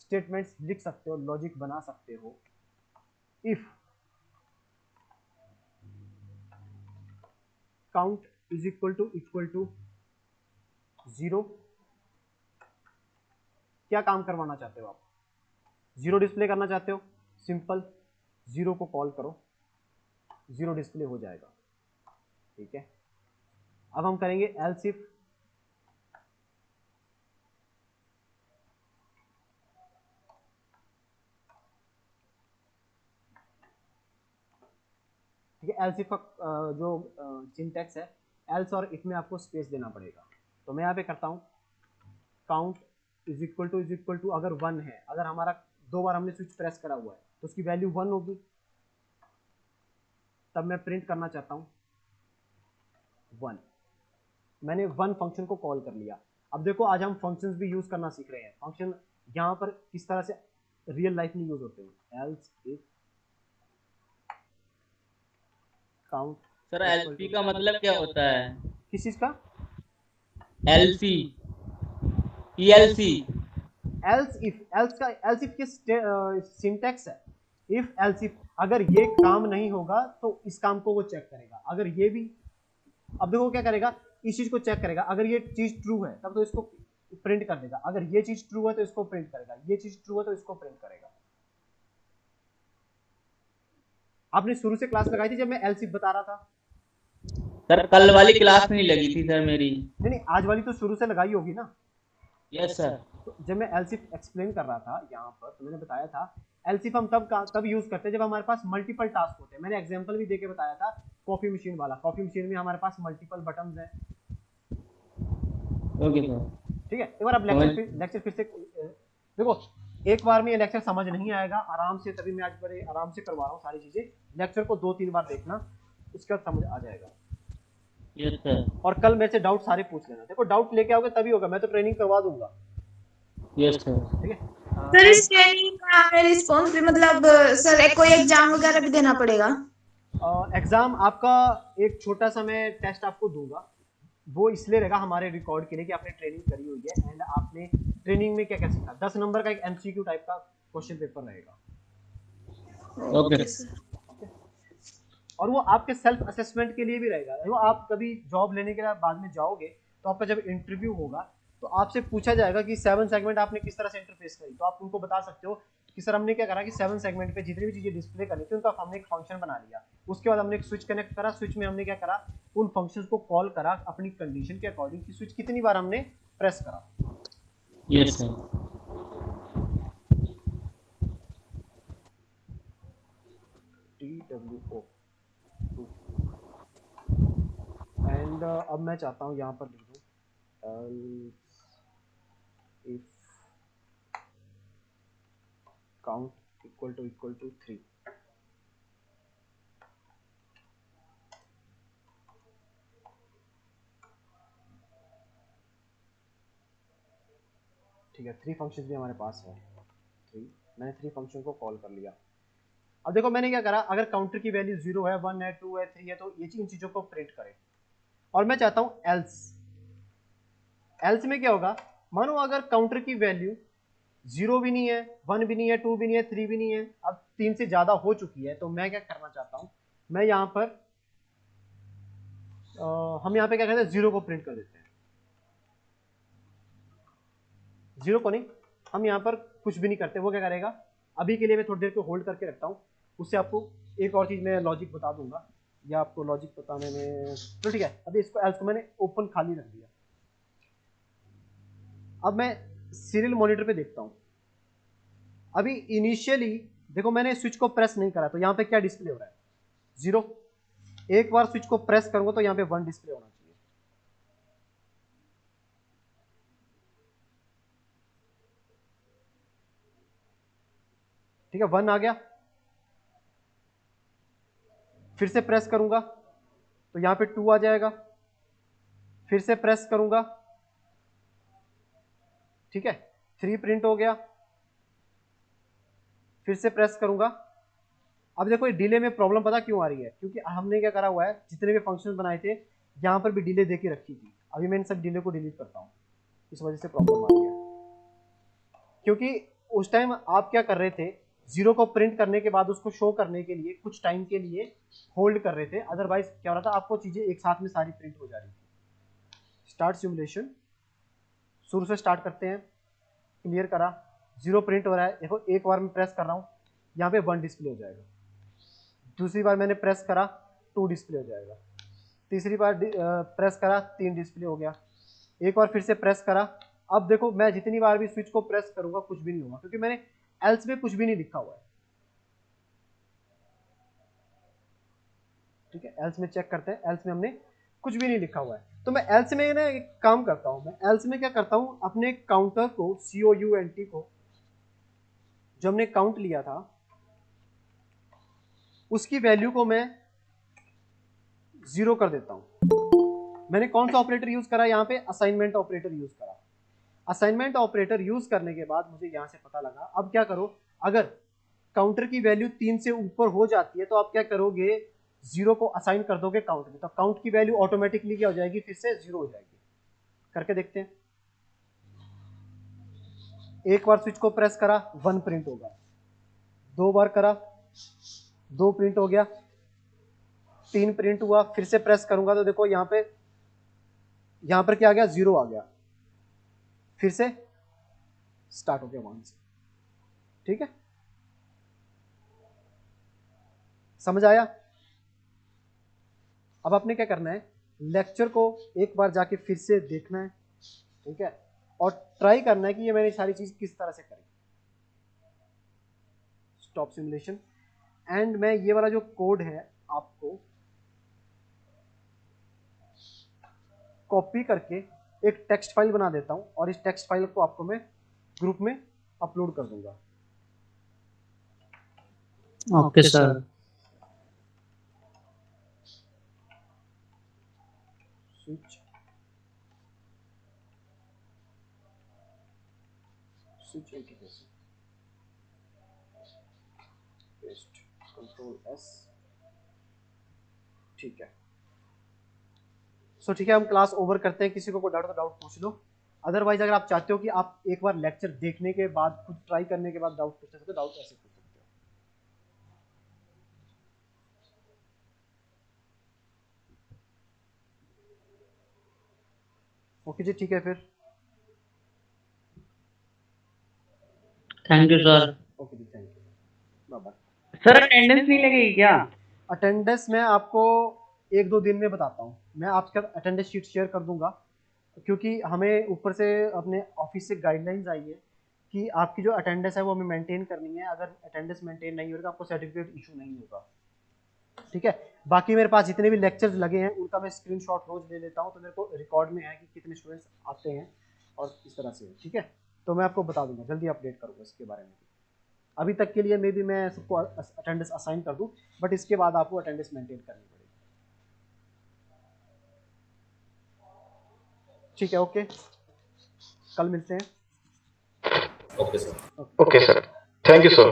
Speaker 1: स्टेटमेंट्स लिख सकते हो, लॉजिक बना सकते हो। If count is equal to 0, क्या काम करवाना चाहते हो आप? 0 डिस्प्ले करना चाहते हो, सिंपल 0 को कॉल करो, 0 डिस्प्ले हो जाएगा, ठीक है। अब हम करेंगे एल्स इफ ठीक है। एल्स इफ का जो सिंटैक्स है, एल्स और इफ में आपको स्पेस देना पड़ेगा। तो मैं यहाँ पे करता हूँ काउंट इज इक्वल टू अगर 1 है, अगर हमारा 2 बार हमने स्विच प्रेस करा हुआ है तो उसकी वैल्यू 1 होगी। तब मैं प्रिंट करना चाहता हूँ 1। मैंने 1 फंक्शन को कॉल कर लिया। अब देखो आज हम फंक्शंस भी यूज करना सीख रहे हैं। फंक्शन यहाँ पर किस तरह से रियल लाइफ में यूज होते हैं। Else if count.
Speaker 4: Sir LC का मतलब क्या होता है?
Speaker 1: किस चीज का?
Speaker 4: LC, ELC.
Speaker 1: एल्स इफ के सिंटैक्स है इफ एल्स इफ। अगर ये काम नहीं होगा तो इस काम को वो चेक करेगा। अगर ये भी, अब देखो क्या करेगा, इस चीज को चेक करेगा। अगर ये चीज ट्रू है तब तो इसको प्रिंट कर देगा, अगर ये चीज ट्रू है तो इसको प्रिंट करेगा, ये चीज ट्रू है तो इसको प्रिंट करेगा। आपने शुरू से क्लास लगाई थी जब मैं एल्स इफ बता रहा था?
Speaker 4: सर कल वाली क्लास नहीं लगी थी सर मेरी।
Speaker 1: नहीं, आज वाली तो शुरू से लगाई होगी ना।
Speaker 4: Yes sir.
Speaker 1: तो जब मैं एल्स इफ एक्सप्लेन कर रहा था यहाँ पर तो मैंने बताया था एल्स इफ हम तब यूज करते हैं जब हमारे पास मल्टीपल टास्क होते हैं। मैंने एग्जांपल भी देके बताया था कॉफी मशीन वाला। कॉफी मशीन में हमारे पास मल्टीपल बटन्स हैं।
Speaker 4: ओके सर,
Speaker 1: ठीक है। एक बार आप लेक्चर फिर से देखो, एक बार में ये लेक्चर समझ नहीं आएगा आराम से, तभी मैं आज बड़े आराम से करवा रहा हूँ सारी चीजें। लेक्चर को 2-3 बार देखना, उसके बाद समझ आ जाएगा।
Speaker 4: Yes sir.
Speaker 1: और कल मेरे से डाउट सारे पूछ लेना। देखो डाउट लेके आओगे तभी होगा, मैं तो ट्रेनिंग करवा दूंगा।
Speaker 4: Yes sir.
Speaker 1: ठीक है।
Speaker 3: सर इस ट्रेनिंग का रिस्पॉन्स भी मतलब सर कोई एग्जाम वगैरह भी देना पड़ेगा?
Speaker 1: एग्जाम आपका एक छोटा सा मैं टेस्ट आपको दूंगा, वो इसलिए रहेगा हमारे रिकॉर्ड के लिए कि आपने ट्रेनिंग करी हुई है एंड आपने ट्रेनिंग में क्या क्या सीखा। 10 नंबर का एक एमसीक्यू टाइप का क्वेश्चन पेपर रहेगा।
Speaker 4: ओके
Speaker 1: ओके, और वो आपके सेल्फ असेसमेंट के लिए भी रहेगा। देखो आप कभी जॉब लेने के बाद में जाओगे तो आपका जब इंटरव्यू होगा तो आपसे पूछा जाएगा कि 7 सेगमेंट आपने किस तरह से इंटरफेस करी, तो आप उनको बता सकते हो कि सर हमने क्या करा कि 7 सेगमेंट पे जितनी भी चीजें डिस्प्ले करनी थी उनका हमने एक फंक्शन बना लिया, उसके बाद हमने एक स्विच कनेक्ट करा, स्विच में हमने क्या करा उन फंक्शंस को कॉल करा अपनी कंडीशन के अकॉर्डिंग कि स्विच कितनी बार हमने प्रेस करा।
Speaker 4: Yes sir.
Speaker 1: TWO एंड अब मैं चाहता हूँ यहाँ पर लिख दूँ if count equal to 3, ठीक है। 3 फंक्शंस भी हमारे पास है। 3 मैंने 3 फंक्शन को कॉल कर लिया। अब देखो मैंने क्या करा, अगर काउंटर की वैल्यू 0 है 1 है 2 है 3 है तो ये इन चीजों को प्रिंट करे। और मैं चाहता हूँ एल्स, एल्स में क्या होगा, मानो अगर काउंटर की वैल्यू 0 भी नहीं है 1 भी नहीं है 2 भी नहीं है 3 भी नहीं है, अब 3 से ज्यादा हो चुकी है, तो मैं क्या करना चाहता हूँ, मैं यहाँ पर हम यहाँ पे क्या कहते हैं 0 को प्रिंट कर देते हैं। 0 को नहीं, हम यहाँ पर कुछ भी नहीं करते, वो क्या करेगा, अभी के लिए मैं थोड़ी देर को होल्ड करके रखता हूँ, उससे आपको एक और चीज मैं लॉजिक बता दूंगा, या आपको लॉजिक बताने में तो ठीक है। अभी इसको एल्स को मैंने ओपन खाली रख दिया। अब मैं सीरियल मॉनिटर पे देखता हूँ, अभी इनिशियली देखो मैंने स्विच को प्रेस नहीं करा तो यहाँ पे क्या डिस्प्ले हो रहा है 0। एक बार स्विच को प्रेस करूंगा तो यहाँ पे 1 डिस्प्ले होना चाहिए। ठीक है 1 आ गया, फिर से प्रेस करूंगा तो यहाँ पे 2 आ जाएगा, फिर से प्रेस करूंगा, ठीक है 3 प्रिंट हो गया, फिर से प्रेस करूंगा। अब देखो ये डिले में प्रॉब्लम पता क्यों आ रही है, क्योंकि हमने क्या करा हुआ है, जितने भी फंक्शन बनाए थे यहां पर भी डिले देके रखी थी। अभी मैं इन सब डिले को डिलीट करता हूं, इस वजह से प्रॉब्लम आ रही है। क्योंकि उस टाइम आप क्या कर रहे थे, 0 को प्रिंट करने के बाद उसको शो करने के लिए कुछ टाइम के लिए होल्ड कर रहे थे, अदरवाइज क्या हो रहा था आपको चीजें एक साथ में सारी प्रिंट हो जा रही थी। स्टार्ट सिमुलेशन, शुरू से स्टार्ट करते हैं। क्लियर करा, 0 प्रिंट हो रहा है, देखो एक बार मैं प्रेस कर रहा हूँ यहाँ पे 1 डिस्प्ले हो जाएगा, दूसरी बार मैंने प्रेस करा 2 डिस्प्ले हो जाएगा, तीसरी बार प्रेस करा 3 डिस्प्ले हो गया, एक बार फिर से प्रेस करा। अब देखो मैं जितनी बार भी स्विच को प्रेस करूंगा कुछ भी नहीं होगा, क्योंकि मैंने एल्स में कुछ भी नहीं लिखा हुआ है। ठीक है एल्स में चेक करते हैं, एल्स में हमने कुछ भी नहीं लिखा हुआ है। तो मैं एल्स में ना एक काम करता हूं, मैं एल्स में क्या करता हूं, अपने काउंटर को COUNT को जो हमने काउंट लिया था उसकी वैल्यू को मैं 0 कर देता हूं। मैंने कौन सा ऑपरेटर यूज करा यहाँ पे, असाइनमेंट ऑपरेटर यूज करा। असाइनमेंट ऑपरेटर यूज करने के बाद मुझे यहां से पता लगा, अब क्या करो, अगर काउंटर की वैल्यू 3 से ऊपर हो जाती है तो आप क्या करोगे, 0 को असाइन कर दोगे काउंट में, तो काउंट की वैल्यू ऑटोमेटिकली क्या हो जाएगी, फिर से 0 हो जाएगी। करके देखते हैं। एक बार स्विच को प्रेस करा 1 प्रिंट होगा, 2 बार करा 2 प्रिंट हो गया, 3 प्रिंट हुआ, फिर से प्रेस करूंगा तो देखो यहां पर क्या आ गया, 0 आ गया, फिर से स्टार्ट हो गया 1 से। ठीक है समझ आया। अब आपने क्या करना है, लेक्चर को एक बार जाके फिर से देखना है, ठीक है, और ट्राई करना है कि ये मैंने सारी चीज किस तरह से करी। स्टॉप सिमुलेशन, एंड मैं ये वाला जो कोड है आपको कॉपी करके एक टेक्स्ट फाइल बना देता हूं, और इस टेक्स्ट फाइल को आपको मैं ग्रुप में अपलोड कर दूंगा।
Speaker 2: Okay sir.
Speaker 1: Switch interface, pest control S, ठीक है। सो ठीक है, हम क्लास ओवर करते हैं। किसी को कोई डाउट तो डाउट पूछ लो, अदरवाइज अगर आप चाहते हो कि आप एक बार लेक्चर देखने के बाद खुद ट्राई करने के बाद डाउट पूछ सकते हो, डाउट ऐसे पूछ सकते हो। ओके जी, ठीक है फिर।
Speaker 2: Thank you sir.
Speaker 1: ओके जी, thank you, bye bye.
Speaker 2: Sir attendance नहीं लगेगी क्या?
Speaker 1: अटेंडेंस मैं आपको 1-2 दिन में बताता हूँ। मैं आपका अटेंडेंस शीट शेयर कर दूंगा, क्योंकि हमें ऊपर से अपने ऑफिस से गाइडलाइंस आई है कि आपकी जो अटेंडेंस है वो हमें मेंटेन करनी है। अगर अटेंडेंस मेंटेन नहीं होगा आपको सर्टिफिकेट इशू नहीं होगा, ठीक है। बाकी मेरे पास जितने भी लेक्चर्स लगे हैं उनका मैं स्क्रीनशॉट रोज ले लेता हूँ, तो मेरे को रिकॉर्ड में है कि कितने स्टूडेंट्स आते हैं और इस तरह से, ठीक है। तो मैं आपको बता दूंगा, जल्दी अपडेट करूँगा इसके बारे में। अभी तक के लिए मे बी मैं सबको अटेंडेंस असाइन कर दूं, बट इसके बाद आपको अटेंडेंस मेंटेन करनी पड़ेगी, ठीक है। ओके, कल मिलते हैं।
Speaker 5: Okay sir.
Speaker 6: Okay, sir. Thank you, sir.